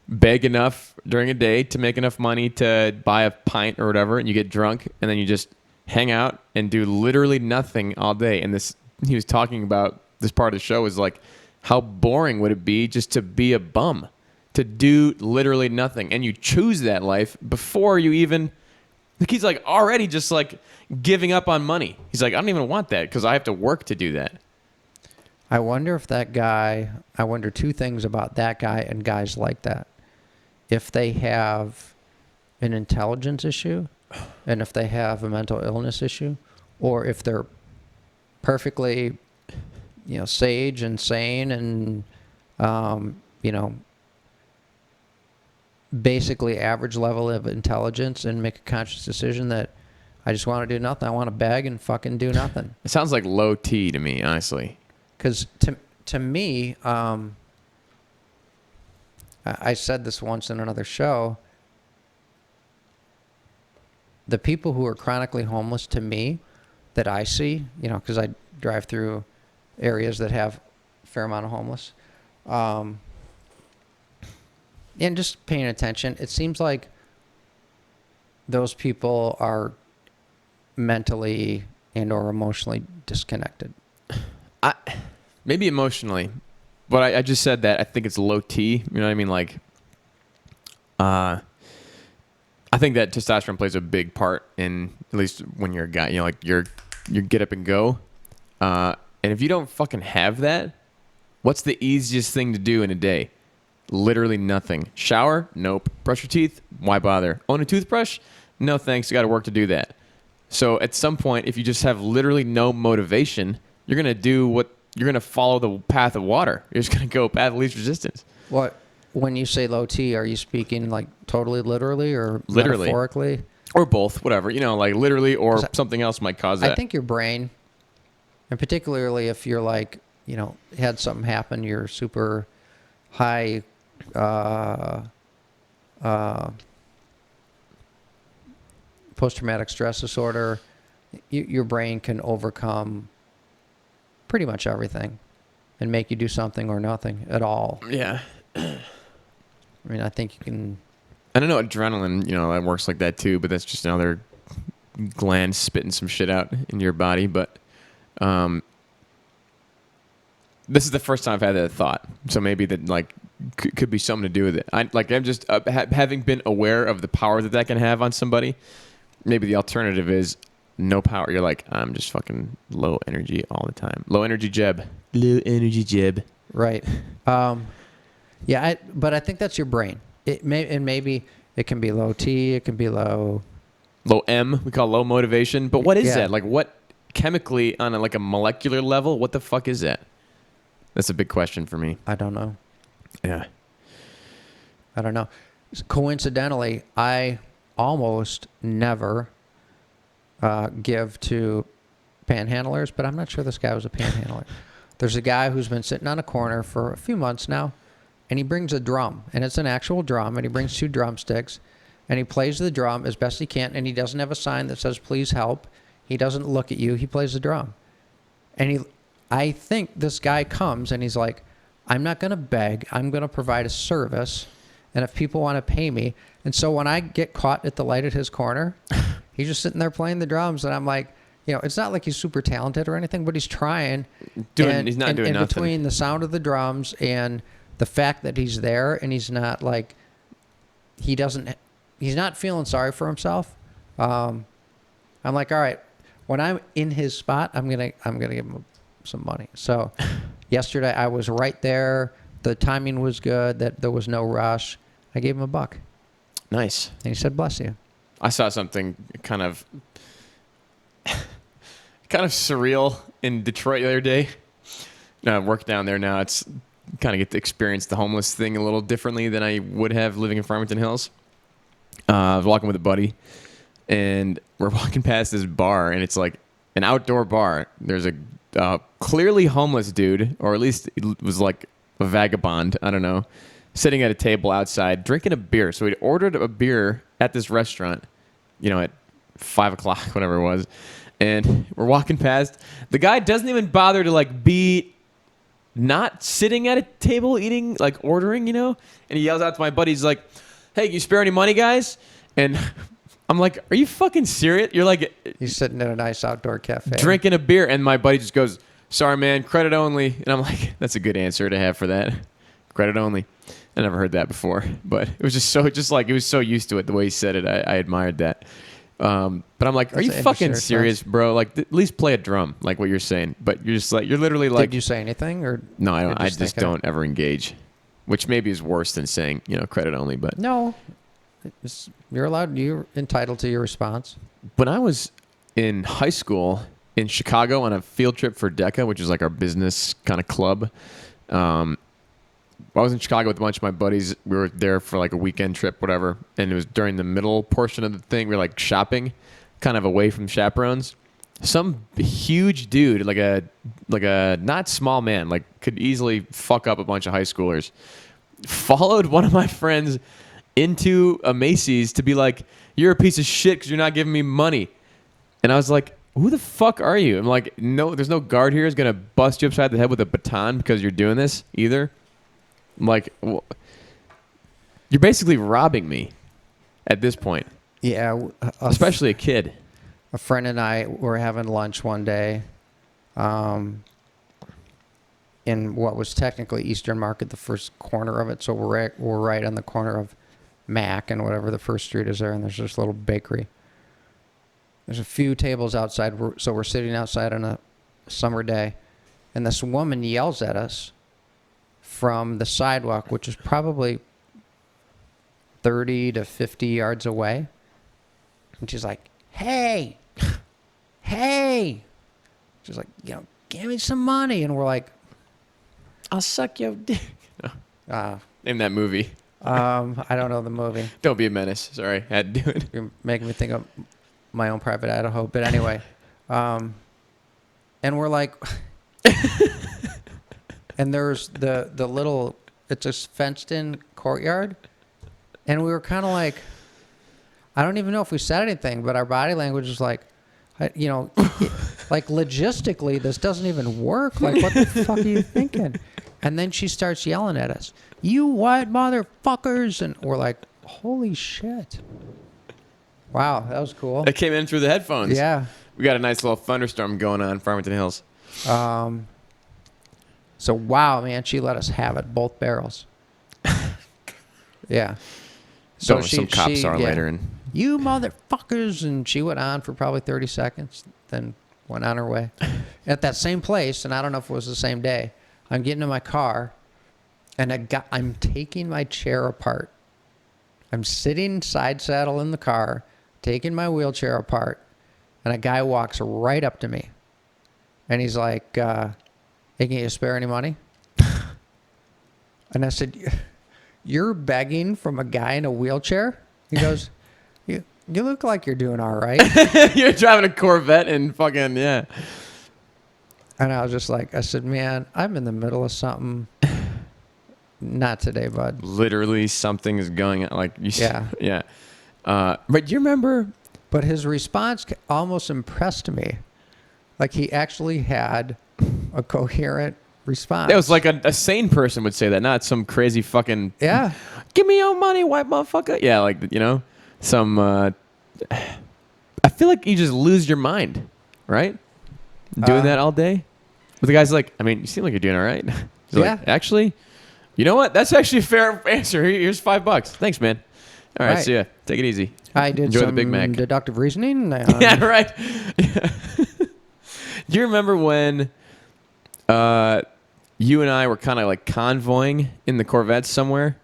beg enough during a day to make enough money to buy a pint or whatever, and you get drunk, and then you just hang out and do literally nothing all day. And he was talking about this part of the show is like, how boring would it be just to be a bum, to do literally nothing, and you choose that life before you even. Like he's like already just like giving up on money. He's like, I don't even want that because I have to work to do that. I wonder if that guy, I wonder 2 things about that guy and guys like that. If they have an intelligence issue, and if they have a mental illness issue, or if they're perfectly, sage and sane and, basically average level of intelligence and make a conscious decision that I just want to do nothing. I want to beg and fucking do nothing. It sounds like low T to me, honestly. Because to me, I said this once in another show, the people who are chronically homeless to me that I see, because I drive through areas that have a fair amount of homeless, and just paying attention, it seems like those people are mentally and or emotionally disconnected. Maybe emotionally, but I just said that I think it's low T. You know what I mean? Like, I think that testosterone plays a big part in, at least when you're a guy, like your get up and go. And if you don't fucking have that, what's the easiest thing to do in a day? Literally nothing. Shower? Nope. Brush your teeth? Why bother? Own a toothbrush? No thanks. You got to work to do that. So at some point, if you just have literally no motivation, you're going to follow the path of water. You're just going to go path of least resistance. What, when you say low T, are you speaking like totally literally or Literally. metaphorically? Or both, whatever. Like literally, or 'Cause something else might cause that. I think your brain, and particularly if you're like, had something happen, you're super high post-traumatic stress disorder, your brain can overcome pretty much everything. and make you do something or nothing at all. Yeah. I mean, I think you can. And I know adrenaline, that works like that too, but that's just another gland spitting some shit out in your body. But this is the first time I've had that thought. So maybe that could be something to do with it. I'm just having been aware of the power that can have on somebody. Maybe the alternative is no power. You're like, I'm just fucking low energy all the time. Low energy Jeb. Low energy Jeb. Right. Yeah, but I think that's your brain. Maybe it can be low T. It can be low M. We call low motivation. But what is Yeah. that? Like, what chemically on a molecular level? What the fuck is that? That's a big question for me. I don't know. Yeah. I don't know. Coincidentally, I almost never give to panhandlers, but I'm not sure this guy was a panhandler. There's a guy who's been sitting on a corner for a few months now, and he brings a drum, and it's an actual drum, and he brings 2 drumsticks, and he plays the drum as best he can, and he doesn't have a sign that says, please help. He doesn't look at you. He plays the drum. And I think this guy comes, and he's like, I'm not going to beg. I'm going to provide a service, and if people want to pay me. And so when I get caught at the light at his corner, he's just sitting there playing the drums, and I'm like, it's not like he's super talented or anything, but he's trying. He's not doing nothing. Between the sound of the drums and the fact that he's there, and he's not like, he's not feeling sorry for himself. I'm like, all right, when I'm in his spot, I'm gonna give him some money. So yesterday I was right there. The timing was good. That there was no rush. I gave him $1. Nice. And he said, bless you. I saw something kind of surreal in Detroit the other day. I work down there now. It's kind of get to experience the homeless thing a little differently than I would have living in Farmington Hills. I was walking with a buddy, and we're walking past this bar, and it's like an outdoor bar. There's a clearly homeless dude, or at least it was like a vagabond, I don't know, sitting at a table outside drinking a beer. So we'd ordered a beer at this restaurant, at 5 o'clock, whatever it was. And we're walking past. The guy doesn't even bother to be not sitting at a table eating, ordering, And he yells out to my buddies like, hey, can you spare any money, guys? And I'm like, are you fucking serious? You're like, He's sitting at a nice outdoor cafe. drinking a beer. And my buddy just goes, sorry, man, credit only. And I'm like, that's a good answer to have for that. Credit only. I never heard that before, but it was just it was so used to it the way he said it. I admired that. But I'm like, are you fucking serious, bro? At least play a drum, like what you're saying. But you're just you're literally like. Did you say anything or? No, I don't. I just don't ever engage, which maybe is worse than saying credit only. But no, you're allowed. You're entitled to your response. When I was in high school in Chicago on a field trip for DECA, which is like our business kind of club. I was in Chicago with a bunch of my buddies. We were there for a weekend trip, whatever. And it was during the middle portion of the thing. We were shopping, kind of away from chaperones. Some huge dude, like a not small man, could easily fuck up a bunch of high schoolers, followed one of my friends into a Macy's to be like, you're a piece of shit because you're not giving me money. And I was like, who the fuck are you? I'm like, no, there's no guard here who's going to bust you upside the head with a baton because you're doing this either. I'm like, well, you're basically robbing me at this point. Yeah. Especially a kid. A friend and I were having lunch one day in what was technically Eastern Market, the first corner of it. So we're right on the corner of Mac and whatever the first street is there, and there's this little bakery. There's a few tables outside, so we're sitting outside on a summer day, and this woman yells at us from the sidewalk, which is probably 30 to 50 yards away. And she's like, hey, hey. She's like, give me some money. And we're like, I'll suck your dick. Name that movie. I don't know the movie. Don't be a menace. Sorry, I had to do it. You're making me think of My Own Private Idaho. But anyway, and we're like, and there's the little, it's a fenced in courtyard. And we were kind of like, I don't even know if we said anything, but our body language was like, Like, logistically, this doesn't even work. Like, what the fuck are you thinking? And then she starts yelling at us, you white motherfuckers. And we're like, holy shit. Wow, that was cool. That came in through the headphones. Yeah. We got a nice little thunderstorm going on in Farmington Hills. So, wow, man, she let us have it, both barrels. Yeah. So some cops saw her yeah. later and You motherfuckers. And she went on for probably 30 seconds, then went on her way. At that same place, and I don't know if it was the same day, I'm getting in my car, and I'm taking my chair apart. I'm sitting side saddle in the car, taking my wheelchair apart, and a guy walks right up to me. And he's like, hey, can you spare any money? And I said, you're begging from a guy in a wheelchair? He goes, you look like you're doing all right. you're driving a Corvette and fucking, yeah. And I was just like, I said, man, I'm in the middle of something. Not today, bud. Literally something is going on. Like, Yeah. Yeah. But do you remember? But his response almost impressed me. Like, he actually had a coherent response. That was like a sane person would say that, not some crazy fucking, Yeah. give me your money, white motherfucker. Yeah, like, you know, some, I feel like you just lose your mind, right? Doing that all day. But the guy's like, I mean, you seem like you're doing all right. He's Yeah. like, actually, you know what? That's actually a fair answer. Here's $5. Thanks, man. All right, Right. see ya. Take it easy. I did Enjoy some the Big Mac. deductive reasoning. Yeah, right. Yeah. Do you remember when you and I were kind of like convoying in the Corvette somewhere?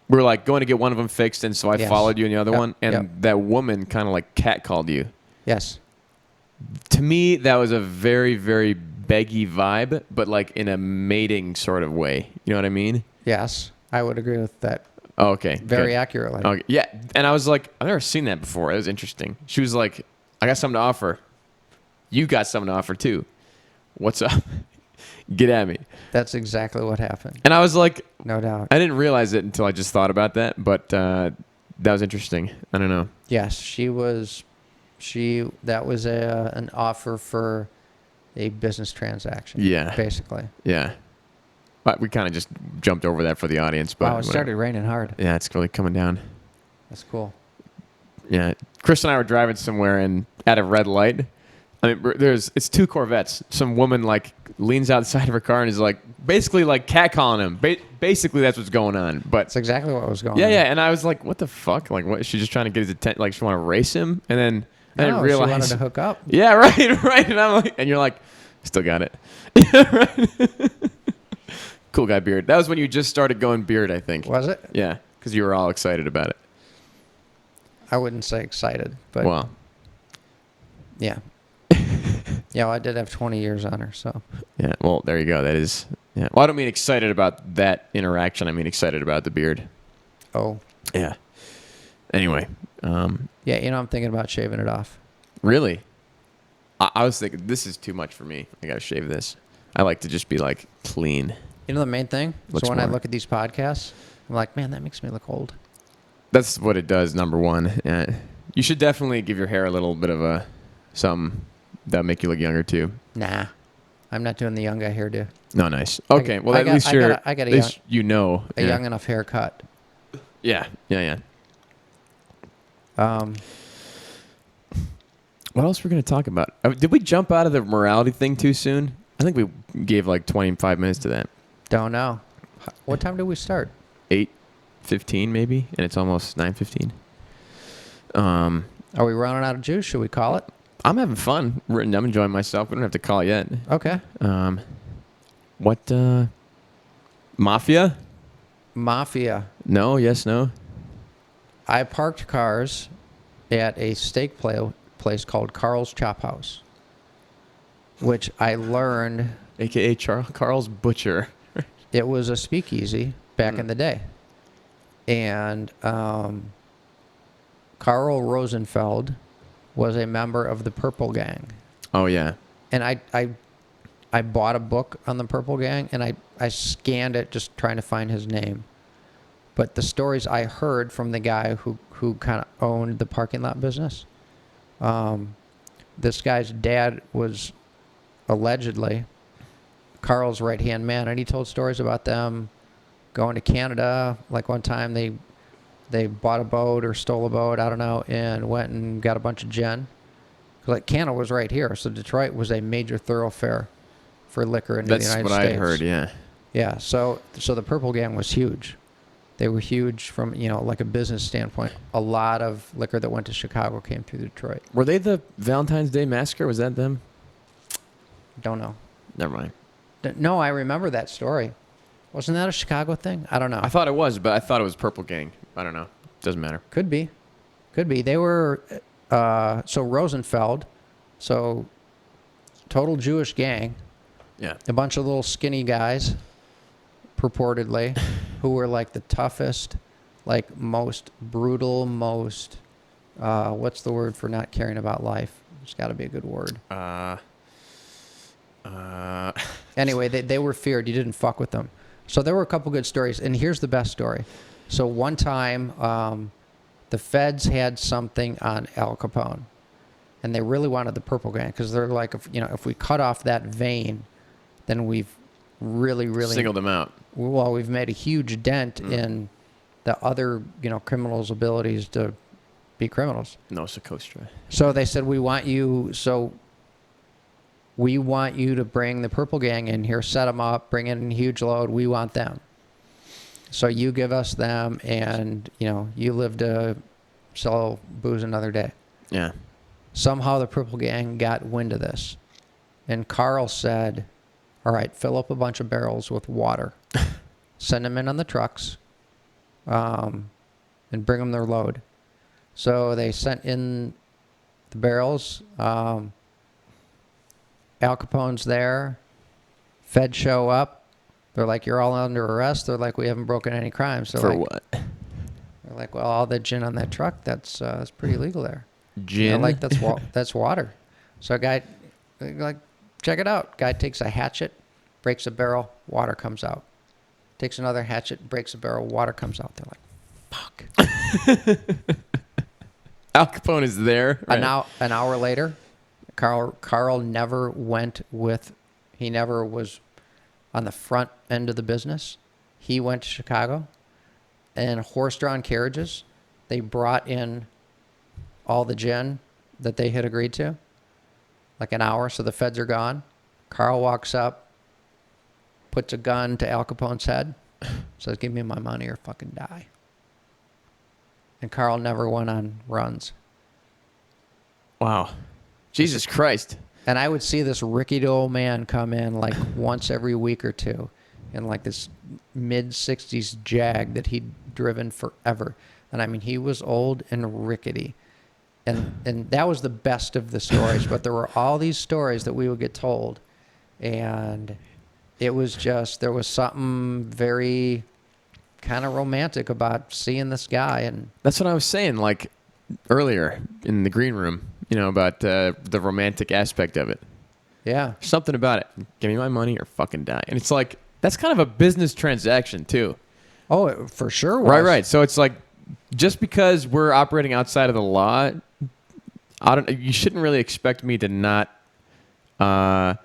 We were like going to get one of them fixed, and so I Yes. followed you in the other Yep, one, and yep. that woman kind of like catcalled you. Yes. To me, that was a very, very beggy vibe, but like in a mating sort of way. You know what I mean? Yes. I would agree with that Oh, okay. very good. accurately. Okay. Yeah, and I was like, I've never seen that before. It was interesting. She was like, I got something to offer. You got something to offer too. What's up? Get at me. That's exactly what happened. And I was like, No doubt. I didn't realize it until I just thought about that, but that was interesting. I don't know. Yes, that was an offer for a business transaction. Yeah. Basically. Yeah. But we kind of just jumped over that for the audience. But Wow, it whatever. started raining hard. Yeah, it's really coming down. That's cool. Yeah. Chris and I were driving somewhere and at a red light. I mean, it's two Corvettes. Some woman like leans outside of her car and is like basically like catcalling him. Basically, that's what's going on. But That's exactly what was going yeah, on. yeah. And I was like, what the fuck? Like, what? Is she just trying to get his attention? Like, she want to race him? And then I didn't No, realize. she wanted to hook up. Yeah, right, right. And I'm like, and you're like, still got it. Yeah, right. Cool guy beard. That was when you just started going beard, I think. Was it? Yeah, because you were all excited about it. I wouldn't say excited, but Well, yeah. Yeah, well, I did have 20 years on her, so. yeah. Well, there you go. That is. Yeah. Well, I don't mean excited about that interaction. I mean excited about the beard. Oh. Yeah. Anyway. Yeah, I'm thinking about shaving it off. Really? I was thinking this is too much for me. I gotta shave this. I like to just be like clean. You know the main thing? Looks So when I more- look at these podcasts, I'm like, man, that makes me look old. That's what it does. Number one. Yeah. You should definitely give your hair a little bit of a something that'll make you look younger too. Nah. I'm not doing the young guy hairdo. No, nice. Okay. Well, I at got- least I you're. got a- I got a at least you know. A yeah. young enough haircut. Yeah. Yeah. Yeah. Um, What else we're gonna talk about? Did we jump out of the morality thing too soon? I think we gave like 25 minutes to that. don't know. What time did we start? 8:15 maybe, and it's almost 9:15. Are we running out of juice? Should we call it? I'm having fun. I'm enjoying myself. We don't have to call yet. Okay. What? Mafia? Mafia. No. Yes. No. I parked cars at a steak place called Carl's Chop House, which I learned AKA Carl's Butcher. it was a speakeasy back in the day. And Carl Rosenfeld was a member of the Purple Gang. Oh yeah. And I bought a book on the Purple Gang, and I scanned it just trying to find his name. But the stories I heard from the guy who kind of owned the parking lot business, this guy's dad was allegedly Carl's right-hand man, and he told stories about them going to Canada. Like one time they bought a boat or stole a boat, I don't know, and went and got a bunch of gin. Like Canada was right here, so Detroit was a major thoroughfare for liquor in the United States. That's what I heard. Yeah. Yeah, so the Purple Gang was huge. They were huge from, like a business standpoint. A lot of liquor that went to Chicago came through Detroit. Were they the Valentine's Day Massacre? Was that them? Don't know. Never mind. No, I remember that story. Wasn't that a Chicago thing? I don't know. I thought it was, but I thought it was Purple Gang. I don't know. Doesn't matter. Could be. They were, so Rosenfeld, so total Jewish gang, Yeah. a bunch of little skinny guys, purportedly, who were like the toughest, like most brutal, most, what's the word for not caring about life? There's got to be a good word. Anyway, they were feared. You didn't fuck with them. So there were a couple good stories, and here's the best story. So one time, the feds had something on Al Capone, and they really wanted the Purple Gang because they're like, if we cut off that vein, then we've really Singled them out. well, we've made a huge dent in the other, criminals' abilities to be criminals. No, Sokostra. So they said, we want you to bring the Purple Gang in here, set them up, bring in a huge load. We want them. So you give us them, and, you live to sell booze another day. Yeah. Somehow the Purple Gang got wind of this. And Carl said, all right, fill up a bunch of barrels with water. Send them in on the trucks, and bring them their load. So they sent in the barrels. Al Capone's there. Feds show up. They're like, you're all under arrest. They're like, we haven't broken any crimes. For what? They're like, well, all the gin on that truck, that's pretty illegal there. Gin? That's water. So a guy, like, check it out. Guy takes a hatchet, breaks a barrel, water comes out. Takes another hatchet, breaks a barrel, water comes out. They're like, fuck. Al Capone is there. Right? An hour later, Carl never he never was on the front end of the business. He went to Chicago, and horse-drawn carriages, they brought in all the gin that they had agreed to, like an hour, so the feds are gone. Carl walks up, puts a gun to Al Capone's head, says, give me my money or fucking die. And Carl never went on runs. Wow. Jesus Christ. And I would see this rickety old man come in like once every week or two in like this mid-60s Jag that he'd driven forever. And I mean, he was old and rickety. And that was the best of the stories. But there were all these stories that we would get told. And it was just, there was something very kind of romantic about seeing this guy. And That's what I was saying, like, earlier in the green room, about the romantic aspect of it. yeah. Something about it. Give me my money or fucking die. And it's like, that's kind of a business transaction, too. Oh, it for sure was. Right. So it's like, just because we're operating outside of the law, you shouldn't really expect me to not try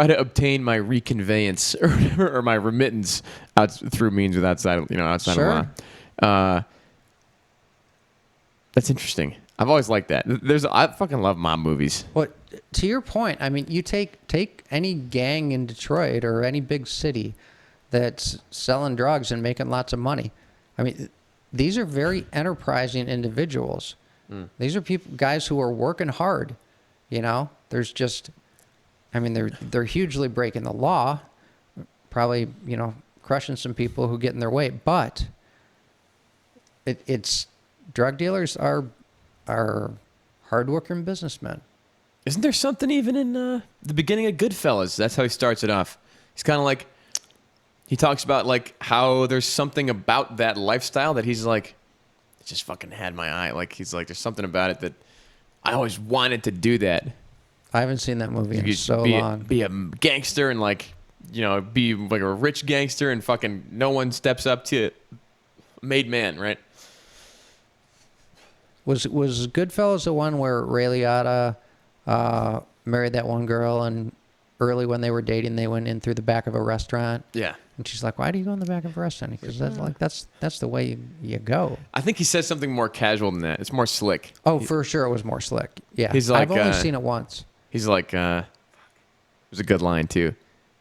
to obtain my reconveyance or my remittance through means outside of Sure. law. That's interesting. I've always liked that. I fucking love mob movies. Well, to your point, I mean, you take any gang in Detroit or any big city that's selling drugs and making lots of money. I mean, these are very enterprising individuals. These are guys who are working hard. There's just, I mean, they're hugely breaking the law, probably, crushing some people who get in their way. But it's drug dealers are hardworking businessmen. Isn't there something even in the beginning of Goodfellas? That's how he starts it off. He's kind of like, he talks about like how there's something about that lifestyle that he's like, it just fucking had my eye. Like, he's like, there's something about it that I always wanted to do that. I haven't seen that movie in You so be long. be a gangster and like, be like a rich gangster and fucking no one steps up to it. Made man, right? Was Goodfellas the one where Ray Liotta married that one girl, and early when they were dating, they went in through the back of a restaurant, Yeah. and she's like, "Why do you go in the back of a restaurant?" Because that's the way you go. I think he says something more casual than that. It's more slick. Oh, for sure, it was more slick. Yeah, He's like, I've only seen it once. He's like, it was a good line too.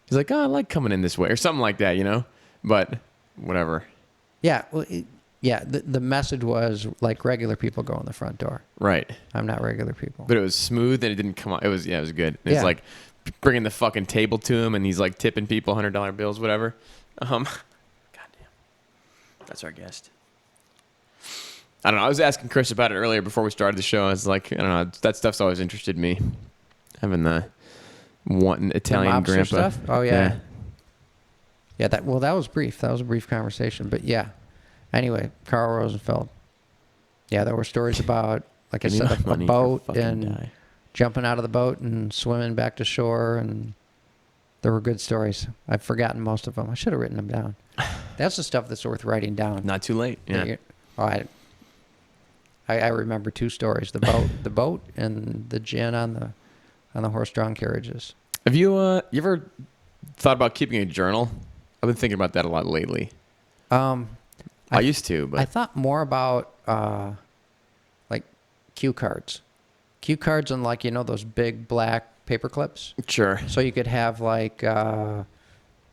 He's like, oh, I like coming in this way or something like that, you know? But whatever. Yeah, well, the message was like regular people go in the front door. Right. I'm not regular people. But it was smooth and it didn't come out. It was good. It's Yeah. like bringing the fucking table to him and he's like tipping people $100 bills, whatever. Goddamn. That's our guest. I don't know. I was asking Chris about it earlier before we started the show. I was like, I don't know. That stuff's always interested me. Having the one Italian mobster grandpa. stuff? Oh, yeah. Yeah, that was brief. That was a brief conversation. But yeah. Anyway, Carl Rosenfeld. Yeah, there were stories about, like Give I me said, my a money or boat fucking and die. jumping out of the boat and swimming back to shore, and there were good stories. I've forgotten most of them. I should have written them down. That's the stuff that's worth writing down. Not too late. Yeah. Oh, I remember two stories: the boat, and the gin on the horse-drawn carriages. Have you ever thought about keeping a journal? I've been thinking about that a lot lately. I used to, but I thought more about like cue cards and like those big black paper clips. sure. So you could have like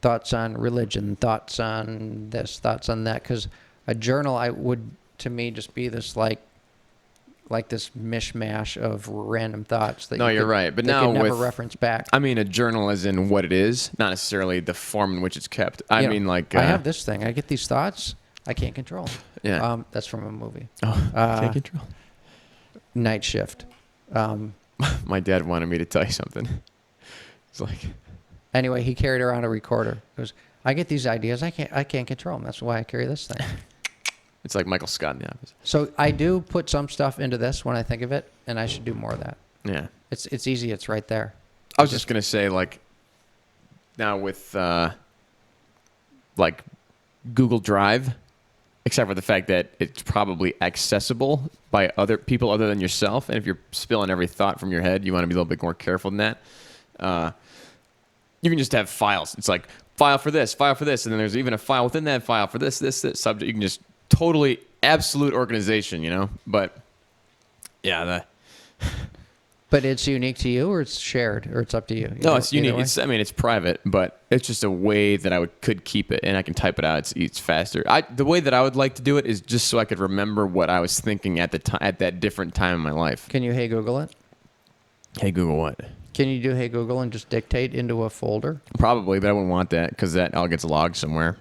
thoughts on religion, thoughts on this, thoughts on that. Because a journal, would to me just be this like this mishmash of random thoughts that No, you're right. But now could never with- reference back. I mean, a journal as in what it is, not necessarily the form in which it's kept. I You know, mean, like I have this thing. I get these thoughts. I can't control 'em. Yeah. That's from a movie. Oh, can't control. Night Shift. My dad wanted me to tell you something. It's like, Anyway, he carried around a recorder. He goes, I get these ideas. I can't control them. That's why I carry this thing. it's like Michael Scott in The Office. So I do put some stuff into this when I think of it, and I should do more of that. Yeah. It's easy. It's right there. I was just gonna say, like, now with like Google Drive, except for the fact that it's probably accessible by other people other than yourself, and if you're spilling every thought from your head, you want to be a little bit more careful than that. You can just have files. It's like file for this, and then there's even a file within that file for this subject. You can just totally absolute organization, you know. But yeah, But it's unique to you, or it's shared, or it's up to you. no, it's Either unique. way? It's private, but it's just a way that I could keep it, and I can type it out. It's faster. The way that I would like to do it is just so I could remember what I was thinking at the time, at that different time in my life. Can you Hey Google it? Hey Google, what? Can you do Hey Google and just dictate into a folder? Probably, but I wouldn't want that because that all gets logged somewhere.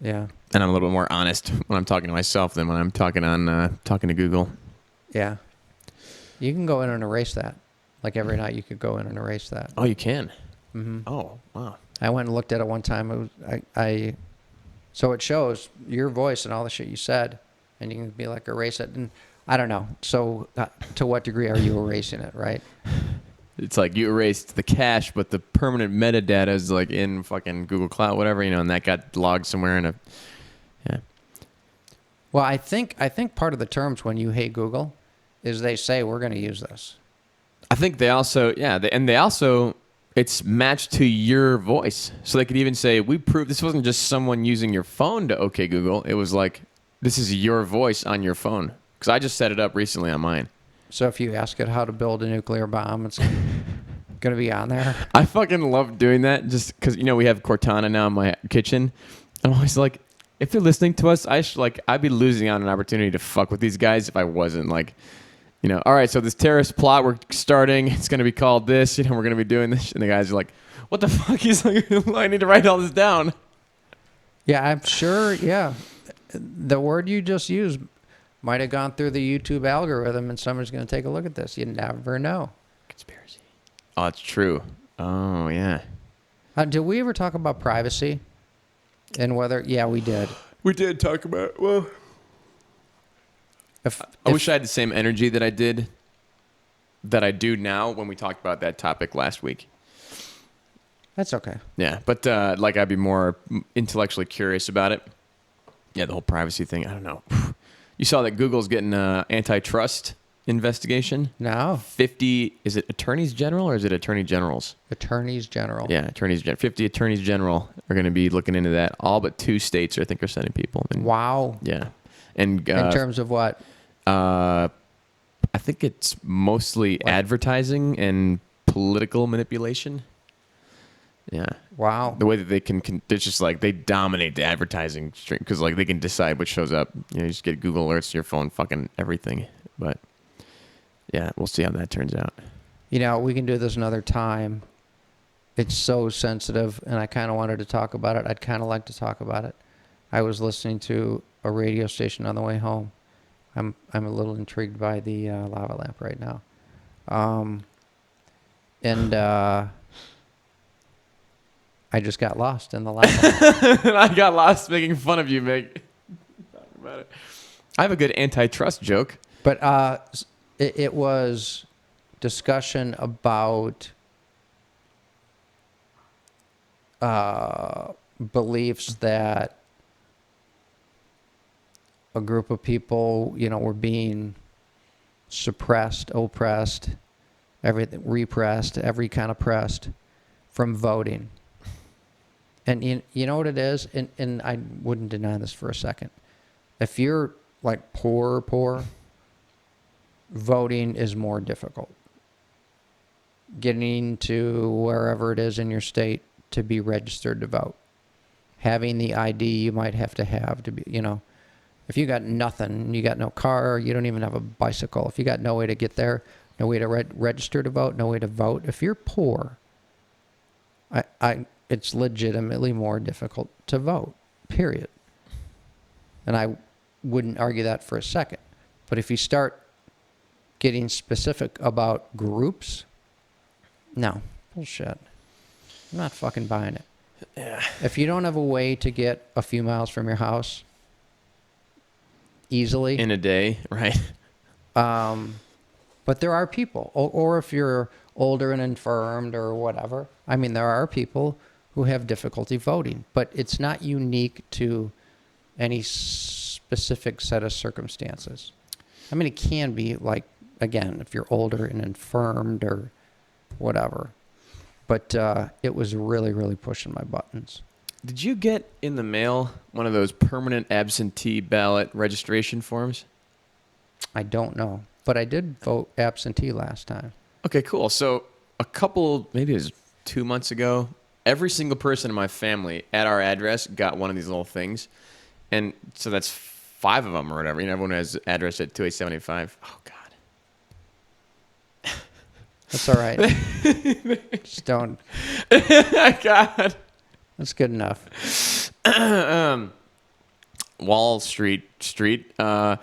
Yeah. And I'm a little bit more honest when I'm talking to myself than when I'm talking to Google. Yeah. You can go in and erase that. Like every night, you could go in and erase that. Oh, you can. Mm-hmm. Oh, wow. I went and looked at it one time. So it shows your voice and all the shit you said, and you can be like, erase it. And I don't know. So to what degree are you erasing it, right? It's like you erased the cache, but the permanent metadata is like in fucking Google Cloud, whatever, you know, and that got logged somewhere in a. Yeah. Well, I think part of the terms when you Hey Google is they say we're going to use this. I think they also, they also, it's matched to your voice. So they could even say, we proved this wasn't just someone using your phone to OK Google. It was like, this is your voice on your phone. Because I just set it up recently on mine. So if you ask it how to build a nuclear bomb, it's going to be on there. I fucking love doing that just because, you know, we have Cortana now in my kitchen. I'm always like, if they're listening to us, I'd be losing out on an opportunity to fuck with these guys if I wasn't like, you know, all right, so this terrorist plot we're starting, it's going to be called this, you know, we're going to be doing this. And the guys are like, what the fuck? He's like, I need to write all this down. Yeah, I'm sure. Yeah. The word you just used might have gone through the YouTube algorithm and someone's going to take a look at this. You never know. Conspiracy. Oh, it's true. Oh, yeah. Did we ever talk about privacy and whether? Yeah, we did. We did talk about, well, I wish I had the same energy that I do now when we talked about that topic last week. That's okay. Yeah, but like I'd be more intellectually curious about it. Yeah, the whole privacy thing, I don't know. You saw that Google's getting an antitrust investigation. No. 50, is it attorneys general or is it attorney generals? Attorneys General. Yeah, 50 attorneys general are going to be looking into that. All but 2 states, I think, are sending people. And, Wow. Yeah. And In terms of what? I think it's mostly advertising and political manipulation. Yeah. Wow. The way that they it's just like they dominate the advertising stream because like they can decide what shows up. You just get Google alerts to your phone, fucking everything. But yeah, we'll see how that turns out. We can do this another time. It's so sensitive, and I kind of wanted to talk about it. I'd kind of like to talk about it. I was listening to a radio station on the way home. I'm a little intrigued by the lava lamp right now. And I just got lost in the lava lamp. I got lost making fun of you, Meg. Talking about it. I have a good antitrust joke. But it was discussion about beliefs that a group of people, were being suppressed, oppressed, everything, repressed, every kind of pressed from voting. And you know what it is? And I wouldn't deny this for a second. If you're like poor, voting is more difficult. Getting to wherever it is in your state to be registered to vote. Having the ID you might have to be, if you got nothing, you got no car, you don't even have a bicycle, if you got no way to get there, no way to register to vote, no way to vote, if you're poor, it's legitimately more difficult to vote, period. And I wouldn't argue that for a second. But if you start getting specific about groups, no, bullshit. I'm not fucking buying it. Yeah. If you don't have a way to get a few miles from your house easily In a day, right? but there are people, or if you're older and infirmed or whatever, there are people who have difficulty voting, but it's not unique to any specific set of circumstances. It can be like, again, if you're older and infirmed or whatever. But it was really, really pushing my buttons. Did you get in the mail one of those permanent absentee ballot registration forms? I don't know. But I did vote absentee last time. Okay, cool. So maybe it was 2 months ago, every single person in my family at our address got one of these little things. And so that's 5 of them or whatever. Everyone has address at 28785. Oh, God. That's all right. Just don't. God. That's good enough. Wall Street. Yeah,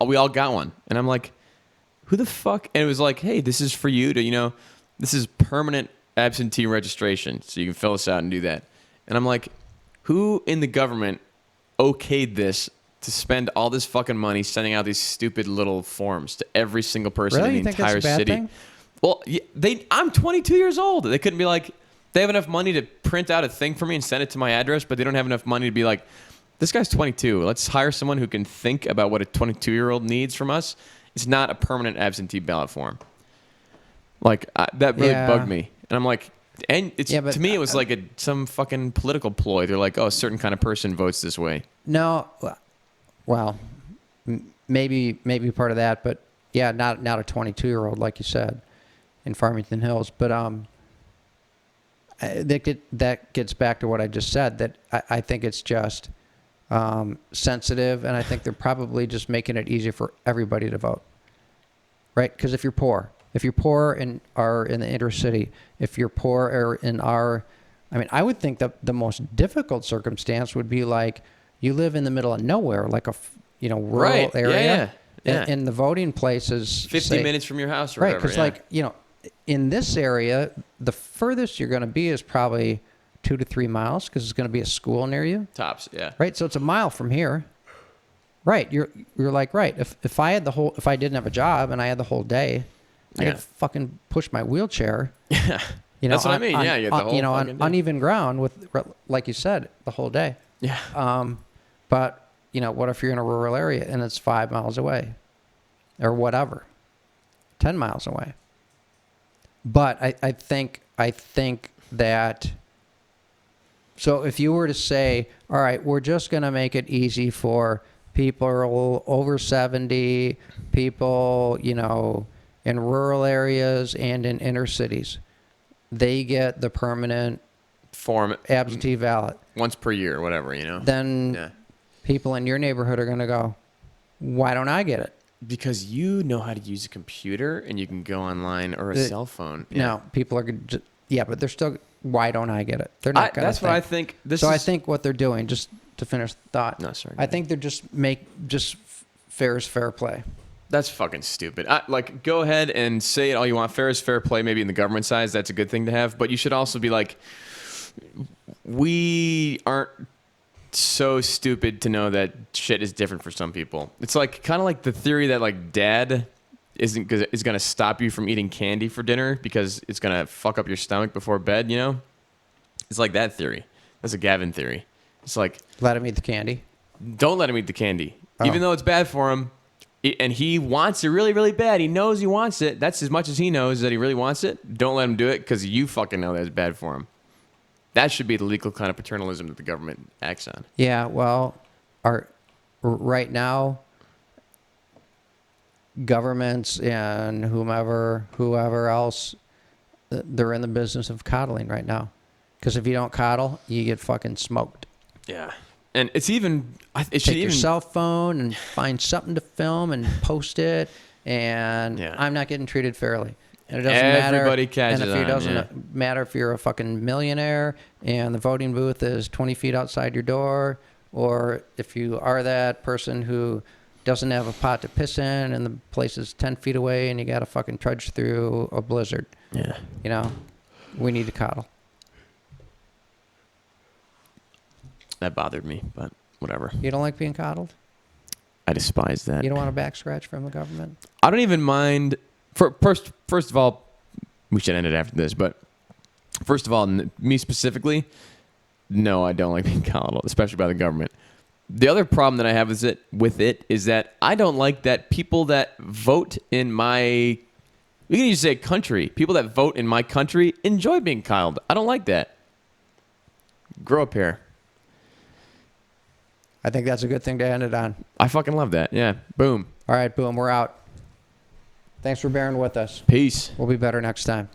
we all got one, and I'm like, who the fuck? And it was like, hey, this is for you to, this is permanent absentee registration, so you can fill this out and do that. And I'm like, who in the government okayed this to spend all this fucking money sending out these stupid little forms to every single person Really? in the You think that's entire a bad city? thing? Well, I'm 22 years old. They couldn't be like, they have enough money to print out a thing for me and send it to my address, but they don't have enough money to be like, this guy's 22. Let's hire someone who can think about what a 22-year-old needs from us. It's not a permanent absentee ballot form. Like, that really bugged me. And I'm like, and it's to me, it was like some fucking political ploy. They're like, oh, a certain kind of person votes this way. No, well, maybe part of that, but yeah, not a 22-year-old like you said in Farmington Hills. But that gets back to what I just said. That I think it's just sensitive, and I think they're probably just making it easier for everybody to vote, right? Because if you're poor and are in the intercity, if you're poor or in our, I would think that the most difficult circumstance would be like you live in the middle of nowhere, like a rural area, yeah. And the voting place is 50 minutes from your house or right? whatever. Because in this area, the furthest you're going to be is probably 2 to 3 miles because it's going to be a school near you. Tops, yeah. Right, so it's a mile from here. Right, you're like, right. If I didn't have a job and I had the whole day, I could fucking push my wheelchair. Yeah, that's what I mean. You get the whole on uneven ground with, like you said, the whole day. Yeah. But, what if you're in a rural area and it's 5 miles away or whatever, 10 miles away? But I think that, so if you were to say, all right, we're just going to make it easy for people over 70, people, in rural areas and in inner cities, they get the permanent Form absentee ballot. once per year or whatever, Then Yeah. people in your neighborhood are going to go, why don't I get it? Because you know how to use a computer and you can go online or a cell phone. No, people are going to, but they're still, why don't I get it? They're not going to. That's what I think. I think what they're doing, just to finish the thought, No, sorry. I think they're just fair is fair play. That's fucking stupid. Like, go ahead and say it all you want. Fair is fair play. Maybe in the government size, that's a good thing to have. But you should also be like, we aren't so stupid to know that shit is different for some people. It's like kind of like the theory that like dad is going to stop you from eating candy for dinner because it's going to fuck up your stomach before bed. It's like that theory. That's a Gavin theory. It's like, Let him eat the candy. don't let him eat the candy, Oh. even though it's bad for him. And he wants it really, really bad. He knows he wants it. That's as much as he knows that he really wants it. Don't let him do it because you fucking know that it's bad for him. That should be the legal kind of paternalism that the government acts on. Yeah, well, right now, governments and whoever else, they're in the business of coddling right now. Because if you don't coddle, you get fucking smoked. Yeah. And it's even, it should Take your even, cell phone and find something to film and post it, and Yeah. I'm not getting treated fairly. And it doesn't matter. Everybody catches and if it on, doesn't yeah. matter if you're a fucking millionaire and the voting booth is 20 feet outside your door, or if you are that person who doesn't have a pot to piss in and the place is 10 feet away and you got to fucking trudge through a blizzard. yeah. We need to coddle. That bothered me, but whatever. You don't like being coddled? I despise that. You don't want a back scratch from the government? I don't even mind. First of all, we should end it after this. But first of all, me specifically, no, I don't like being coddled, especially by the government. The other problem that I have with it is that I don't like that people that vote in my, we can just say country, people that vote in my country enjoy being coddled. I don't like that. Grow up here. I think that's a good thing to end it on. I fucking love that. Yeah. Boom. All right, boom, we're out. Thanks for bearing with us. Peace. We'll be better next time.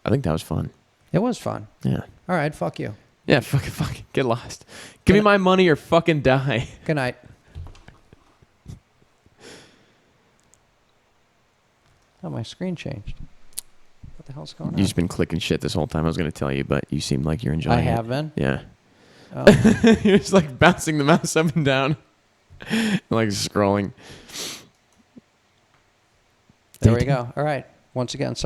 I think that was fun. It was fun. Yeah. All right, fuck you. Yeah. Fucking get lost. Give me my money or fucking die. Good night. Oh, my screen changed. What the hell's going on? You've just been clicking shit this whole time. I was going to tell you, but you seem like you're enjoying I it. have been. Yeah. Oh. You're just like bouncing the mouse up and down. Like scrolling. There we go. All right. Once again, sorry.